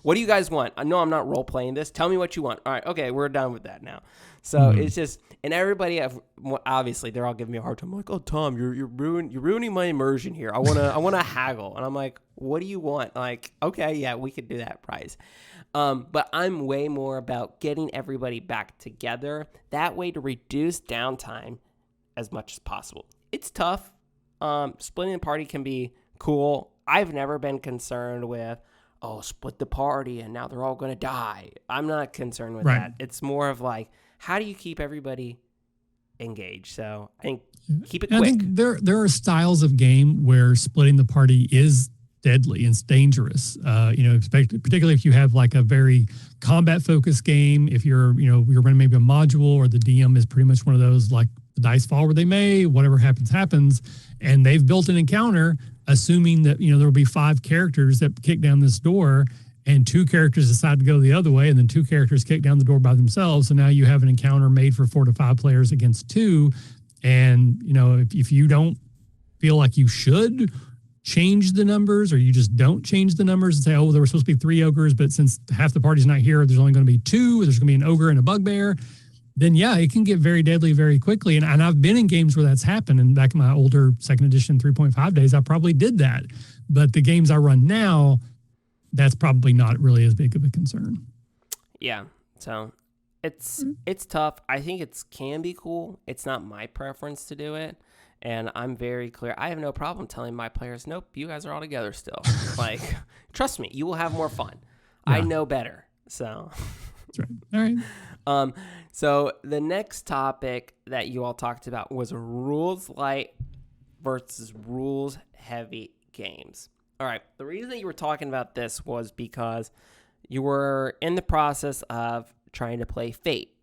what do you guys want? No, I'm not role playing this. Tell me what you want. All right. Okay. We're done with that now. So it's just, and everybody obviously they're all giving me a hard time. I'm oh, Tom, you're ruining my immersion here. I want to haggle. And I'm what do you want? Okay, yeah, we could do that price. But I'm way more about getting everybody back together. That way to reduce downtime as much as possible. It's tough. Splitting the party can be cool. I've never been concerned with, oh, split the party and now they're all going to die. I'm not concerned with Right. that. It's more of like, how do you keep everybody engaged? So I think keep it And quick. I think there are styles of game where splitting the party is deadly and it's dangerous. Particularly if you have like a very combat focused game. If you're running maybe a module, or the DM is pretty much one of those like the dice fall where they may, whatever happens, and they've built an encounter assuming that there will be 5 characters that kick down this door, and 2 characters decide to go the other way, and then 2 characters kick down the door by themselves. So now you have an encounter made for 4 to 5 players against 2. And, if you don't feel like you should change the numbers, or you just don't change the numbers and say, oh, there were supposed to be 3 ogres, but since half the party's not here, there's only going to be 2, there's going to be an ogre and a bugbear, then yeah, it can get very deadly very quickly. And I've been in games where that's happened. And back in my older 2nd edition 3.5 days, I probably did that. But the games I run now, that's probably not really as big of a concern. Yeah. So it's tough. I think it can be cool. It's not my preference to do it. And I'm very clear. I have no problem telling my players, nope, you guys are all together still. Like, trust me, you will have more fun. Yeah. I know better. So that's right. All right. So the next topic that you all talked about was rules light versus rules heavy games. All right. The reason that you were talking about this was because you were in the process of trying to play Fate,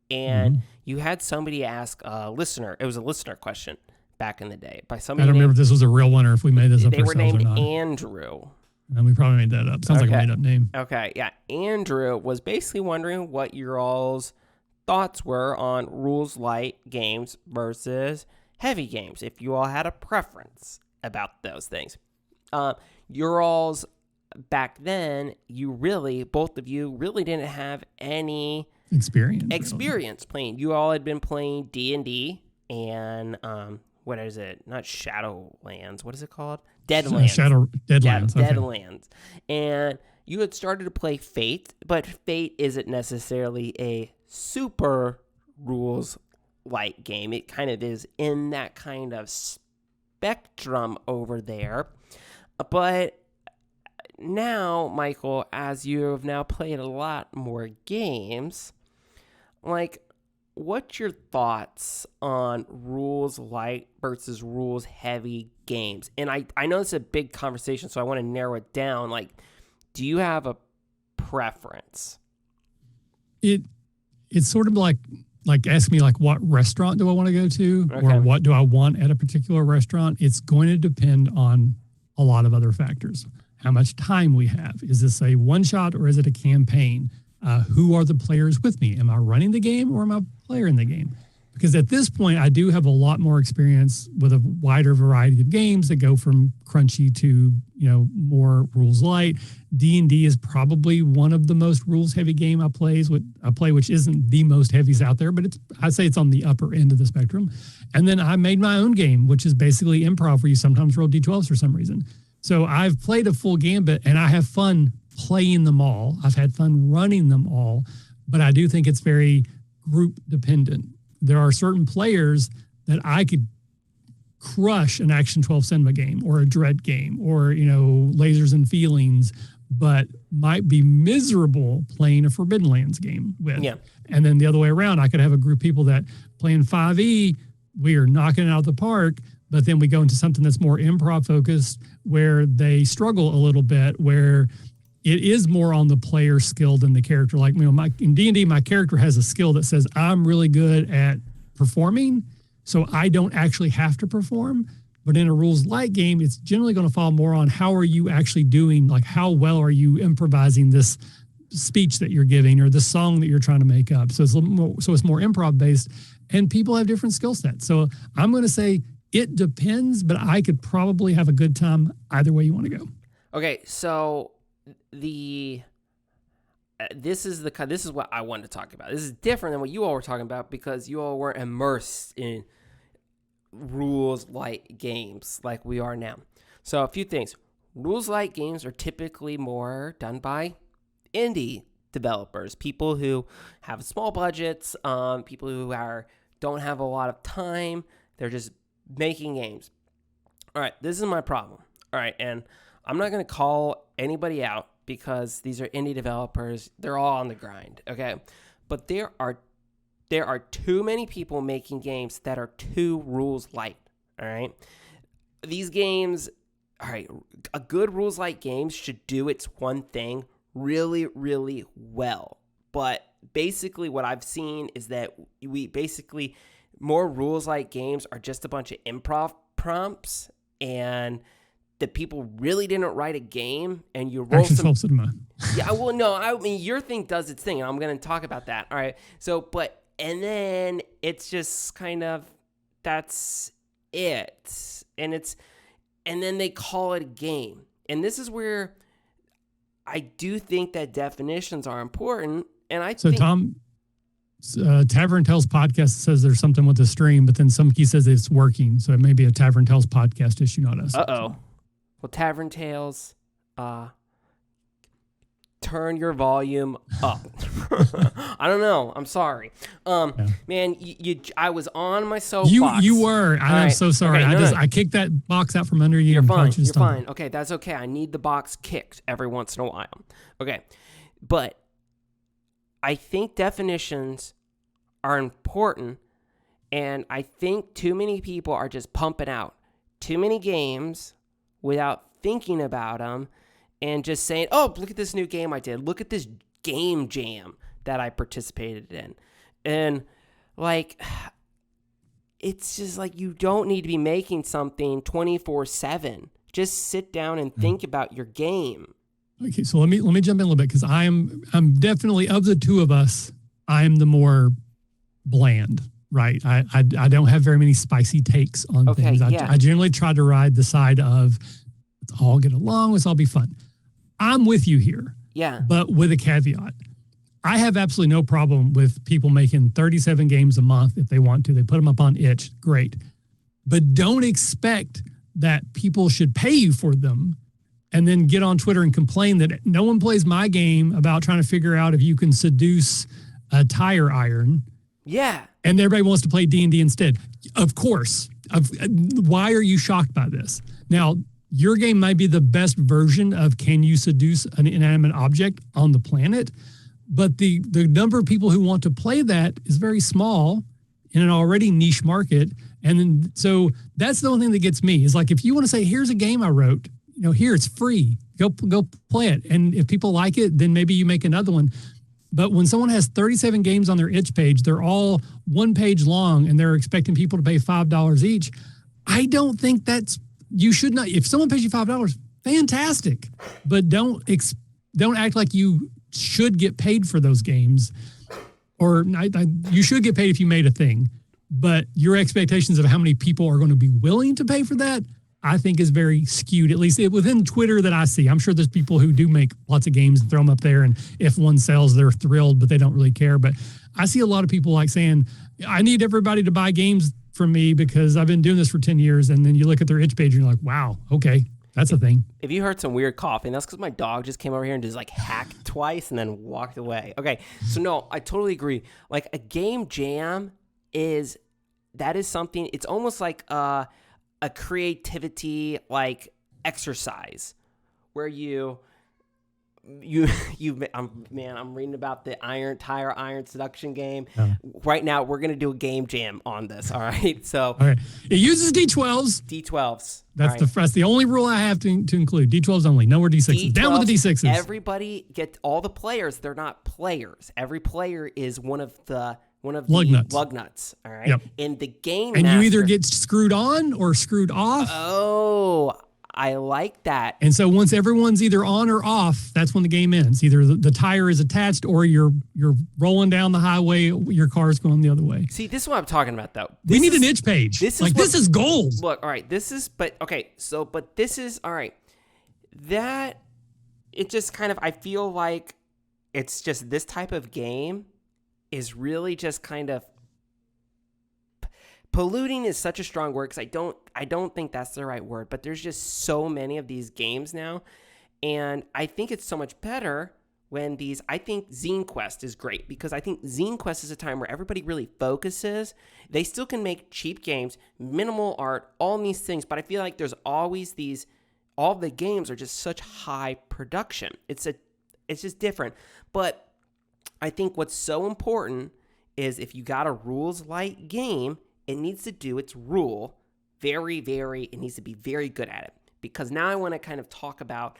and you had somebody ask a listener. It was a listener question back in the day by somebody. I don't remember if this was a real one or if we made this up ourselves. They were named or not. Andrew. And we probably made that up. Sounds like a made up name. Okay. Yeah. Andrew was basically wondering what your all's thoughts were on rules light games versus heavy games, if you all had a preference about those things. Your all's back then, both of you really didn't have any experience playing. You all had been playing D&D and what is it? Not Shadowlands. What is it called? Deadlands. Deadlands. Okay. Deadlands. And you had started to play Fate, but Fate isn't necessarily a super rules light game. It kind of is in that kind of spectrum over there. But now, Michael, as you have now played a lot more games, like, what's your thoughts on rules light versus rules heavy games? And I know it's a big conversation, so I want to narrow it down. Like, do you have a preference? It's sort of like ask me like what restaurant do I want to go to, or what do I want at a particular restaurant. It's going to depend on a lot of other factors. How much time we have. Is this a one shot or is it a campaign? Who are the players with me? Am I running the game or am I a player in the game? Because at this point, I do have a lot more experience with a wider variety of games that go from crunchy to, more rules light. D&D is probably one of the most rules heavy game I play, which isn't the most heavies out there, but I'd say it's on the upper end of the spectrum. And then I made my own game, which is basically improv, where you sometimes roll D12s for some reason. So I've played a full gambit and I have fun playing them all. I've had fun running them all, but I do think it's very group dependent. There are certain players that I could crush an Action 12 Cinema game or a Dread game or, Lasers and Feelings, but might be miserable playing a Forbidden Lands game with. Yeah. And then the other way around, I could have a group of people that playing 5e, we are knocking it out of the park, but then we go into something that's more improv focused where they struggle a little bit, where it is more on the player skill than the character. Like, in D&D, my character has a skill that says I'm really good at performing, so I don't actually have to perform. But in a rules light game, it's generally going to fall more on how are you actually doing, like how well are you improvising this speech that you're giving or the song that you're trying to make up. So it's more improv based, and people have different skill sets. So I'm going to say it depends, but I could probably have a good time either way you want to go. Okay, so this is what I wanted to talk about. This is different than what you all were talking about because you all weren't immersed in rules light games like we are now. So a few things. Rules light games are typically more done by indie developers, people who have small budgets, people who don't have a lot of time. They're just making games. All right, this is my problem. All right, and I'm not going to call anybody out because these are indie developers. They're all on the grind, okay? But there are too many people making games that are too rules light, all right? These games, all right, a good rules light game should do its one thing really, really well. But basically what I've seen is that more rules light games are just a bunch of improv prompts, and that people really didn't write a game, and you roll some. Yeah, well, no, I mean your thing does its thing, and I'm going to talk about that. All right, and then it's just kind of that's it, and then they call it a game, and this is where I do think that definitions are important, and I think Tom. Tavern Tales podcast says there's something with the stream, but then somebody says it's working, so it may be a Tavern Tales podcast issue, not us. Well, Tavern Tales, turn your volume up. I don't know. I'm sorry. Man, I was on my soapbox. You were. I'm so sorry. Okay, I kicked that box out from under you. You're fine. You're fine. Okay, that's okay. I need the box kicked every once in a while. Okay, but I think definitions are important, and I think too many people are just pumping out too many games without thinking about them and just saying, oh, look at this new game I did. Look at this game jam that I participated in. And, like, it's just like you don't need to be making something 24/7. Just sit down and think about your game. Okay, so let me jump in a little bit, because I'm definitely, of the two of us, I'm the more bland, right? I don't have very many spicy takes on things. I generally try to ride the side of let's all get along, let's all be fun. I'm with you here. Yeah. But with a caveat. I have absolutely no problem with people making 37 games a month if they want to. They put them up on itch. Great. But don't expect that people should pay you for them and then get on Twitter and complain that no one plays my game about trying to figure out if you can seduce a tire iron. Yeah. And everybody wants to play D&D instead. Of course. Why are you shocked by this? Now, your game might be the best version of can you seduce an inanimate object on the planet, but the number of people who want to play that is very small in an already niche market. And then, so that's the only thing that gets me is like, if you want to say, here's a game I wrote, here, it's free. Go play it. And if people like it, then maybe you make another one. But when someone has 37 games on their itch page, they're all one page long, and they're expecting people to pay $5 each. I don't think you should not. If someone pays you $5, fantastic. But don't act like you should get paid for those games. Or you should get paid if you made a thing. But your expectations of how many people are going to be willing to pay for that, I think is very skewed, at least within Twitter that I see. I'm sure there's people who do make lots of games and throw them up there, and if one sells, they're thrilled, but they don't really care. But I see a lot of people like saying, I need everybody to buy games from me because I've been doing this for 10 years. And then you look at their itch page and you're like, wow, okay, that's a thing. If you heard some weird coughing, that's because my dog just came over here and just like hacked twice and then walked away. Okay, so no, I totally agree. Like a game jam is something, it's almost like a creativity like exercise where I'm reading about the iron seduction game. Yeah. Right now we're going to do a game jam on this. All right. So it uses D12s. That's the only rule I have to include. D12s only. No more D6s. Down with the D6s. Everybody all the players. They're not players. Every player is one of the lug nuts, all right? Yep. In the game and you either get screwed on or screwed off. Oh, I like that. And so once everyone's either on or off, that's when the game ends. Either the tire is attached or you're rolling down the highway, your car's going the other way. See, this is what I'm talking about, though. We need an itch page. This is gold. Look, all right, but this is, all right, that, it just kind of, I feel like it's just this type of game is really just kind of polluting is such a strong word because I don't think that's the right word, but there's just so many of these games now, and I think it's so much better when I think Zine Quest is great because I think Zine Quest is a time where everybody really focuses. They still can make cheap games, minimal art, all these things, but I feel like there's always all the games are just such high production. It's just different. But I think what's so important is if you got a rules light game, it needs to do its rule it needs to be very good at it. Because now I want to kind of talk about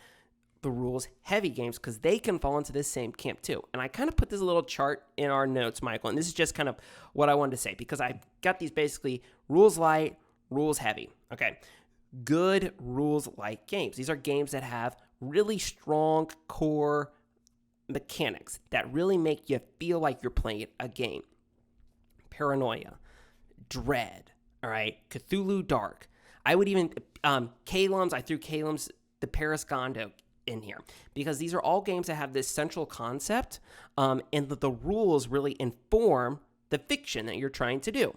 the rules heavy games, because they can fall into this same camp too. And I kind of put this little chart in our notes, Michael, and this is just kind of what I wanted to say, because I got these basically rules light, rules heavy. Okay. Good rules light games. These are games that have really strong core mechanics that really make you feel like you're playing a game. Paranoia, Dread, all right, Cthulhu Dark. I would even, Calum's, I threw Calum's The Paris Gondo in here, because these are all games that have this central concept, and the rules really inform the fiction that you're trying to do.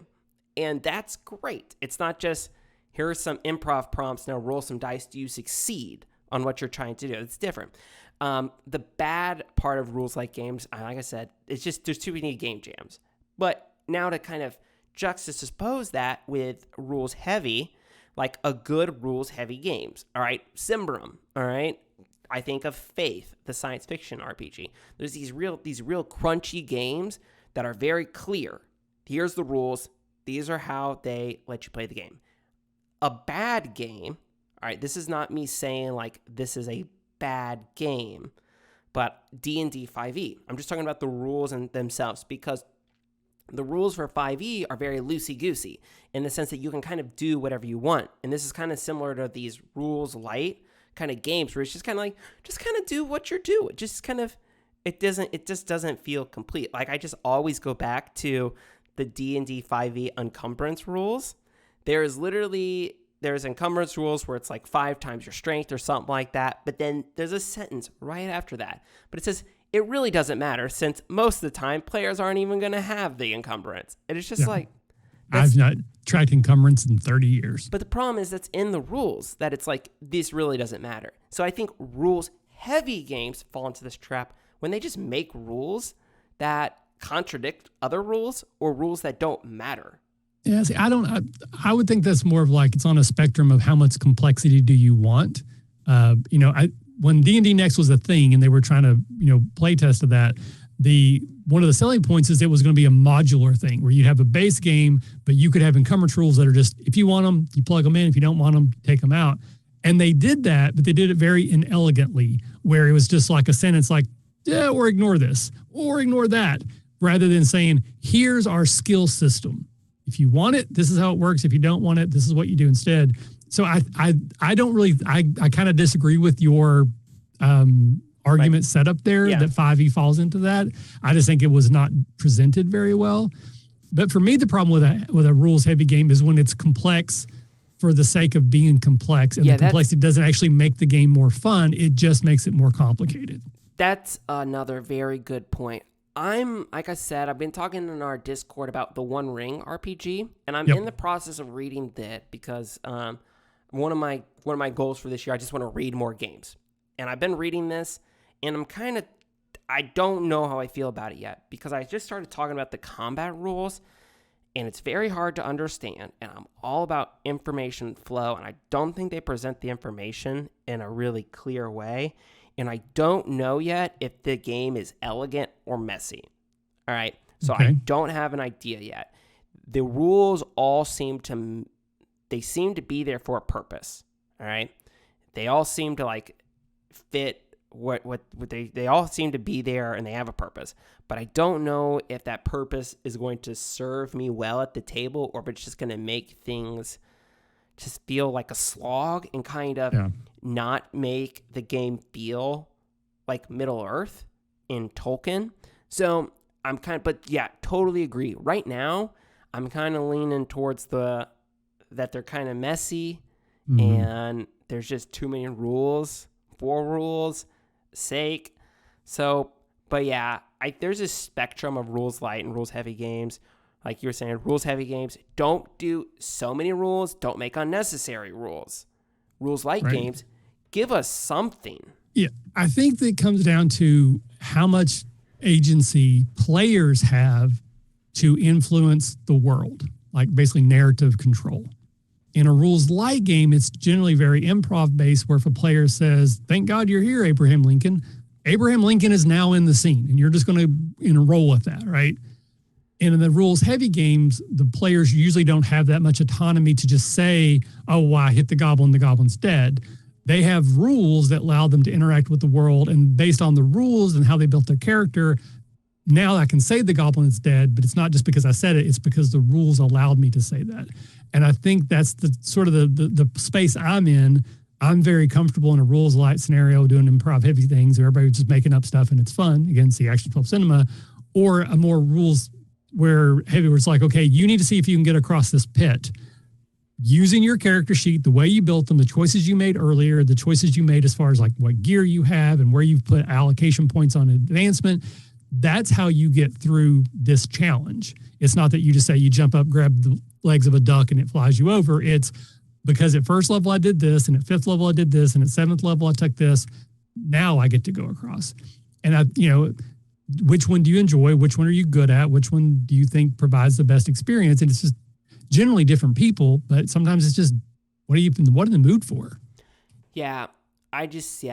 And that's great. It's not just, here are some improv prompts, now roll some dice, do you succeed on what you're trying to do? It's different. The bad part of rules like games, like I said, it's just there's too many game jams. But now to kind of juxtapose that with rules heavy, like a good rules heavy games. All right, Symbaroum. All right, I think of Faith, the science fiction RPG. There's these real crunchy games that are very clear. Here's the rules. These are how they let you play the game. A bad game. All right, this is not me saying like this is a bad game, but D&D 5e. I'm just talking about the rules and themselves, because the rules for 5e are very loosey-goosey in the sense that you can kind of do whatever you want. And this is kind of similar to these rules light kind of games where it's just kind of like, just kind of do what you're doing. It just kind of, it just doesn't feel complete. Like I just always go back to the D&D 5e encumbrance rules. There's encumbrance rules where it's like 5 times your strength or something like that. But then there's a sentence right after that. But it says, it really doesn't matter, since most of the time players aren't even going to have the encumbrance. And it's just like, I've not tracked encumbrance in 30 years. But the problem is that's in the rules, that it's like, this really doesn't matter. So I think rules heavy games fall into this trap when they just make rules that contradict other rules or rules that don't matter. Yeah, see, I would think that's more of like, it's on a spectrum of how much complexity do you want. When D&D Next was a thing and they were trying to, play test of that, one of the selling points is it was going to be a modular thing where you have a base game, but you could have encumbrance rules that are just, if you want them, you plug them in. If you don't want them, take them out. And they did that, but they did it very inelegantly, where it was just like a sentence like, yeah, or ignore this, or ignore that, rather than saying, here's our skill system. If you want it, this is how it works. If you don't want it, this is what you do instead. So I kind of disagree with your argument set up there that 5e falls into that. I just think it was not presented very well. But for me, the problem with a rules heavy game is when it's complex for the sake of being complex, and the complexity doesn't actually make the game more fun. It just makes it more complicated. That's another very good point. Like I said, I've been talking in our Discord about the One Ring RPG, and I'm in the process of reading that because one of my goals for this year, I just want to read more games. And I've been reading this, and I don't know how I feel about it yet, because I just started talking about the combat rules, and it's very hard to understand, and I'm all about information flow, and I don't think they present the information in a really clear way. And I don't know yet if the game is elegant or messy. All right. So I don't have an idea yet. The rules all seem to be there for a purpose. All right. They all seem to like fit what they all seem to be there, and they have a purpose. But I don't know if that purpose is going to serve me well at the table, or if it's just going to make things just feel like a slog and kind of not make the game feel like Middle Earth in Tolkien. So totally agree. Right now, I'm kind of leaning towards that they're kind of messy, and there's just too many rules for rules' sake. So, but yeah, there's a spectrum of rules light and rules heavy games. Like you were saying, rules heavy games, don't do so many rules. Don't make unnecessary rules. Rules light games, give us something. Yeah, I think that comes down to how much agency players have to influence the world, like basically narrative control. In a rules light game, it's generally very improv based, where if a player says, "Thank God you're here, Abraham Lincoln," Abraham Lincoln is now in the scene, and you're just going to roll with that, right? And in the rules heavy games, the players usually don't have that much autonomy to just say, "Oh, well, I hit the goblin's dead." They have rules that allow them to interact with the world, and based on the rules and how they built their character, now I can say the goblin is dead, but it's not just because I said it, it's because the rules allowed me to say that. And I think that's the sort of the space I'm in. I'm very comfortable in a rules light scenario doing improv heavy things where everybody's just making up stuff and it's fun. Again, see Action 12 Cinema, or a more rules where heavy, where it's like, okay, you need to see if you can get across this pit using your character sheet, the way you built them, the choices you made earlier, the choices you made as far as like what gear you have and where you've put allocation points on advancement. That's how you get through this challenge. It's not that you just say you jump up, grab the legs of a duck and it flies you over. It's because at first level I did this, and at fifth level I did this, and at seventh level I took this. Now I get to go across. And which one do you enjoy? Which one are you good at? Which one do you think provides the best experience? And it's just generally different people, but sometimes it's just what in the mood for? Yeah, I usually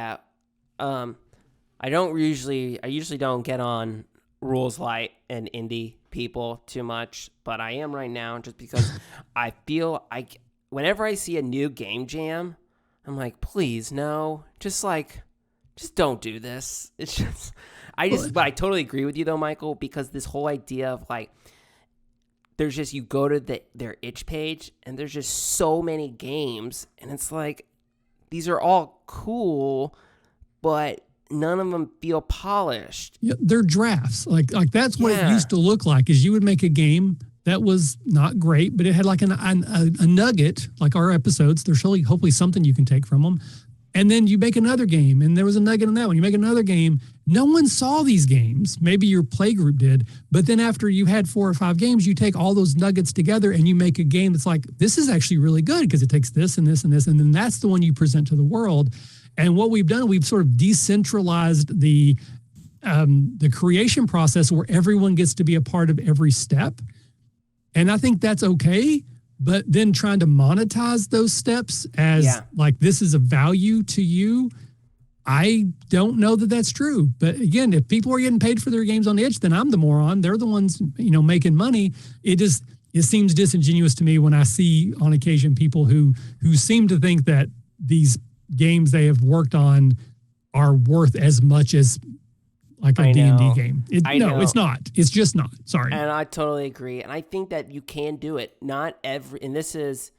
don't get on rules light and indie people too much, but I am right now just because I feel whenever I see a new game jam, I'm like, please, no, just don't do this. It's just, but I totally agree with you though, Michael, because this whole idea of like, there's just, you go to their itch page and there's just so many games, and it's like, these are all cool, but none of them feel polished. Yeah, they're drafts. Like that's what it used to look like, is you would make a game that was not great, but it had like a nugget, like our episodes. There's hopefully something you can take from them. And then you make another game, and there was a nugget in that one. You make another game. No one saw these games. Maybe your play group did. But then after you had 4 or 5 games, you take all those nuggets together and you make a game that's like, this is actually really good because it takes this and this and this. And then that's the one you present to the world. And what we've done, we've sort of decentralized the creation process where everyone gets to be a part of every step. And I think that's okay. But then trying to monetize those steps as like, this is a value to you, I don't know that that's true. But again, if people are getting paid for their games on the itch, then I'm the moron. They're the ones, making money. It seems disingenuous to me when I see on occasion people who seem to think that these games they have worked on are worth as much as like a D&D game. It's not. It's just not. Sorry. And I totally agree. And I think that you can do it. Not every, and this is,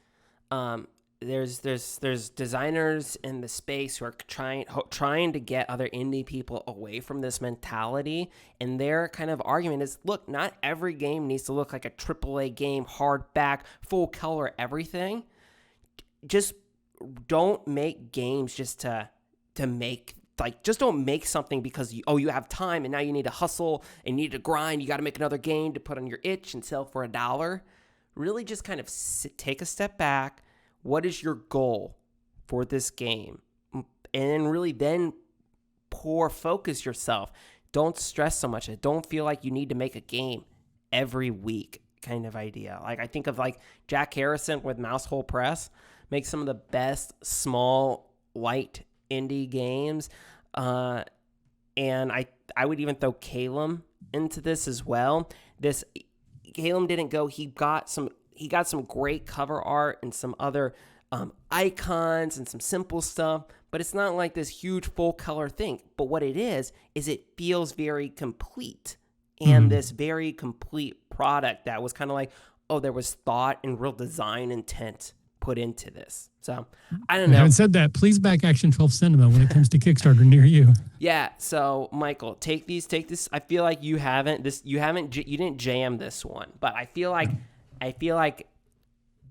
there's designers in the space who are trying to get other indie people away from this mentality. And their kind of argument is, look, not every game needs to look like a AAA game, hardback, full color, everything. Just don't make games just to make. Like, just don't make something because you have time and now you need to hustle and you need to grind. You got to make another game to put on your itch and sell for $1. Really just kind of take a step back. What is your goal for this game? And really then focus yourself. Don't stress so much. Don't feel like you need to make a game every week kind of idea. Like, I think of like Jack Harrison with Mousehole Press makes some of the best small, light indie games. And I would even throw Calum into this as well. Calum didn't go, he got some great cover art and some other icons and some simple stuff, but it's not like this huge full color thing. But what it is it feels very complete, and this very complete product that was kind of like, oh, there was thought and real design intent put into this. So I don't know. Having said that, please back Action 12 Cinema when it comes to Kickstarter near you. Yeah. So Michael, take this. I feel like you didn't jam this one, but I feel like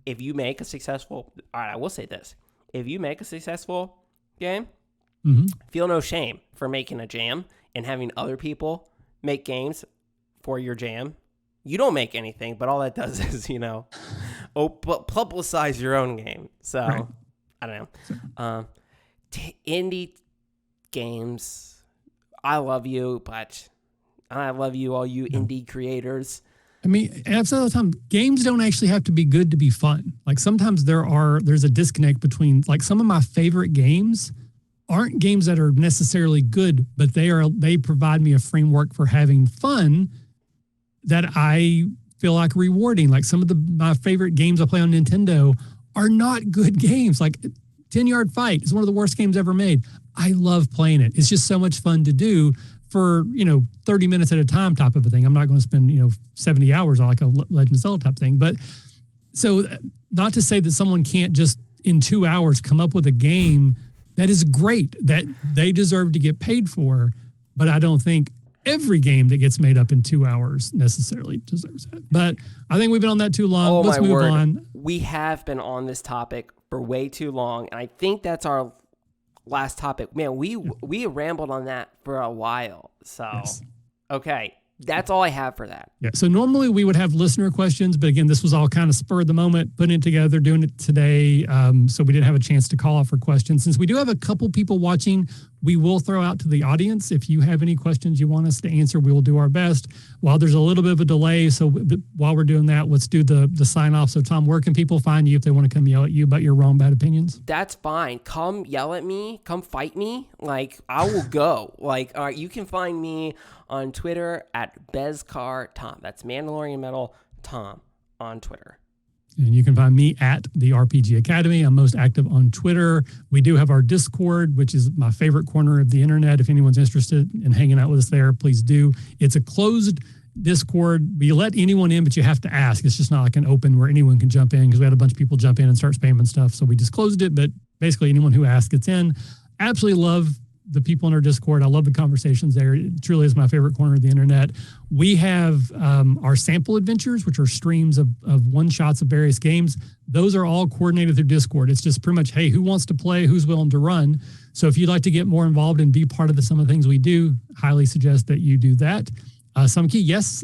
if you make a successful, all right, I will say this. If you make a successful game, feel no shame for making a jam and having other people make games for your jam. You don't make anything, but all that does is, publicize your own game. So, right. I don't know. Indie games, I love you, but I love you, all you indie creators. I mean, I've said all the time, games don't actually have to be good to be fun. Like sometimes there's a disconnect between, like, some of my favorite games aren't games that are necessarily good, but they provide me a framework for having fun that I feel like rewarding. Like some of my favorite games I play on Nintendo are not good games. Like 10-Yard Fight is one of the worst games ever made. I love playing it. It's just so much fun to do for, 30 minutes at a time type of a thing. I'm not going to spend, 70 hours on like a Legend of Zelda type thing. But so not to say that someone can't just in 2 hours come up with a game that is great, that they deserve to get paid for. But I don't think every game that gets made up in 2 hours necessarily deserves that. But I think we've been on that too long. Oh, Let's my move word. on. We have been on this topic for way too long. And I think that's our last topic. Man, we rambled on that for a while. So, Yes. Okay. That's all I have for that. Yeah. So normally we would have listener questions, but again, this was all kind of spur of the moment, putting it together, doing it today. So we didn't have a chance to call out for questions. Since we do have a couple people watching, we will throw out to the audience. If you have any questions you want us to answer, we will do our best. While there's a little bit of a delay, so while we're doing that, let's do the sign off. So Tom, where can people find you if they want to come yell at you about your wrong, bad opinions? That's fine. Come yell at me. Come fight me. Like, I will go. Like, all right, you can find me on Twitter at BezcarTom. That's Mandalorian Metal Tom on Twitter. And you can find me at the RPG Academy. I'm most active on Twitter. We do have our Discord, which is my favorite corner of the internet. If anyone's interested in hanging out with us there, please do. It's a closed Discord. We let anyone in, but you have to ask. It's just not like an open where anyone can jump in, because we had a bunch of people jump in and start spamming stuff. So we just closed it, but basically anyone who asks gets in. Absolutely love the people in our Discord. I love the conversations there. It truly is my favorite corner of the internet. We have our sample adventures, which are streams of one-shots of various games. Those are all coordinated through Discord. It's just pretty much, hey, who wants to play? Who's willing to run? So if you'd like to get more involved and be part of some of the things we do, highly suggest that you do that. Some key, yes.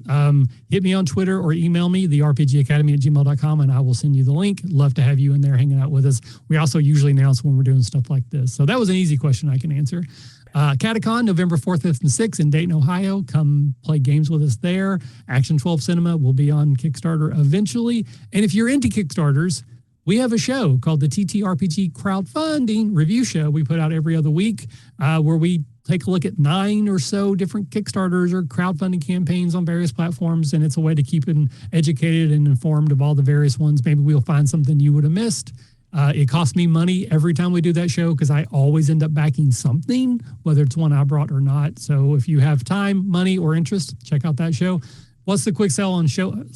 Hit me on Twitter or email me, therpgacademy@gmail.com, and I will send you the link. Love to have you in there hanging out with us. We also usually announce when we're doing stuff like this. So that was an easy question I can answer. Catacon, November 4th, 5th, and 6th in Dayton, Ohio. Come play games with us there. Action 12 Cinema will be on Kickstarter eventually. And if you're into Kickstarters, we have a show called the TTRPG Crowdfunding Review Show. We put out every other week where we take a look at 9 or so different Kickstarters or crowdfunding campaigns on various platforms. And it's a way to keep them educated and informed of all the various ones. Maybe we'll find something you would have missed. It costs me money every time we do that show, because I always end up backing something, whether it's one I brought or not. So if you have time, money, or interest, check out that show. What's the quick sell on Show and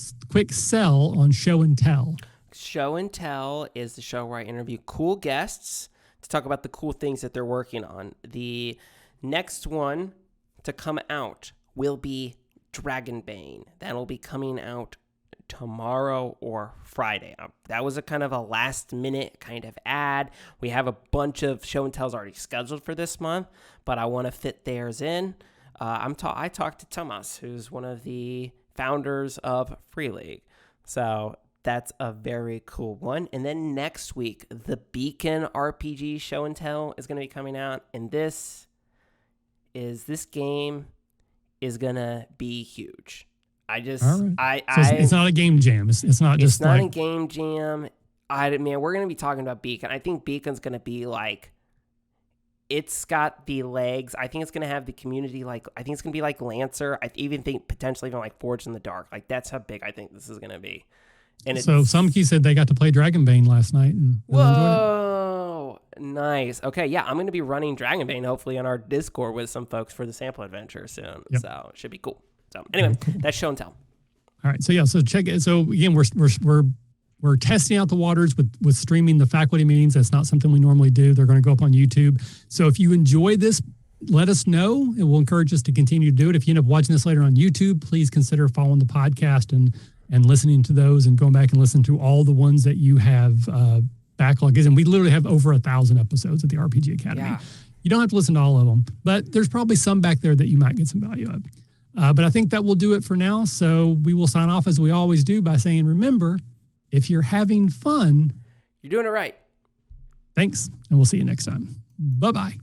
Tell? Show and Tell is the show where I interview cool guests to talk about the cool things that they're working on. The next one to come out will be Dragonbane. That will be coming out tomorrow or Friday. That was a kind of a last minute kind of ad. We have a bunch of show and tells already scheduled for this month, but I want to fit theirs in. I talked to Thomas, who's one of the founders of Free League. So that's a very cool one. And then next week, the Beacon RPG show and tell is going to be coming out. And this game is going to be huge. It's not a game jam. It's not just a game jam. We're going to be talking about Beacon. I think Beacon's going to be like, it's got the legs. I think it's going to have the community. I think it's going to be like Lancer. I even think potentially even like Forged in the Dark. Like, that's how big I think this is going to be. And so Sumkey said they got to play Dragonbane last night and whoa, nice. Okay, yeah, I'm going to be running Dragonbane hopefully on our Discord with some folks for the sample adventure soon. Yep. So it should be cool. So anyway, that's show and tell. All right. So yeah. So check it. So again, we're testing out the waters with streaming the faculty meetings. That's not something we normally do. They're going to go up on YouTube. So if you enjoy this, let us know. It will encourage us to continue to do it. If you end up watching this later on YouTube, please consider following the podcast and listening to those and going back and listen to all the ones that you have backlog. And we literally have over 1,000 episodes at the RPG Academy. Yeah. You don't have to listen to all of them, but there's probably some back there that you might get some value of. But I think that will do it for now. So we will sign off as we always do by saying, remember, if you're having fun, you're doing it right. Thanks. And we'll see you next time. Bye-bye.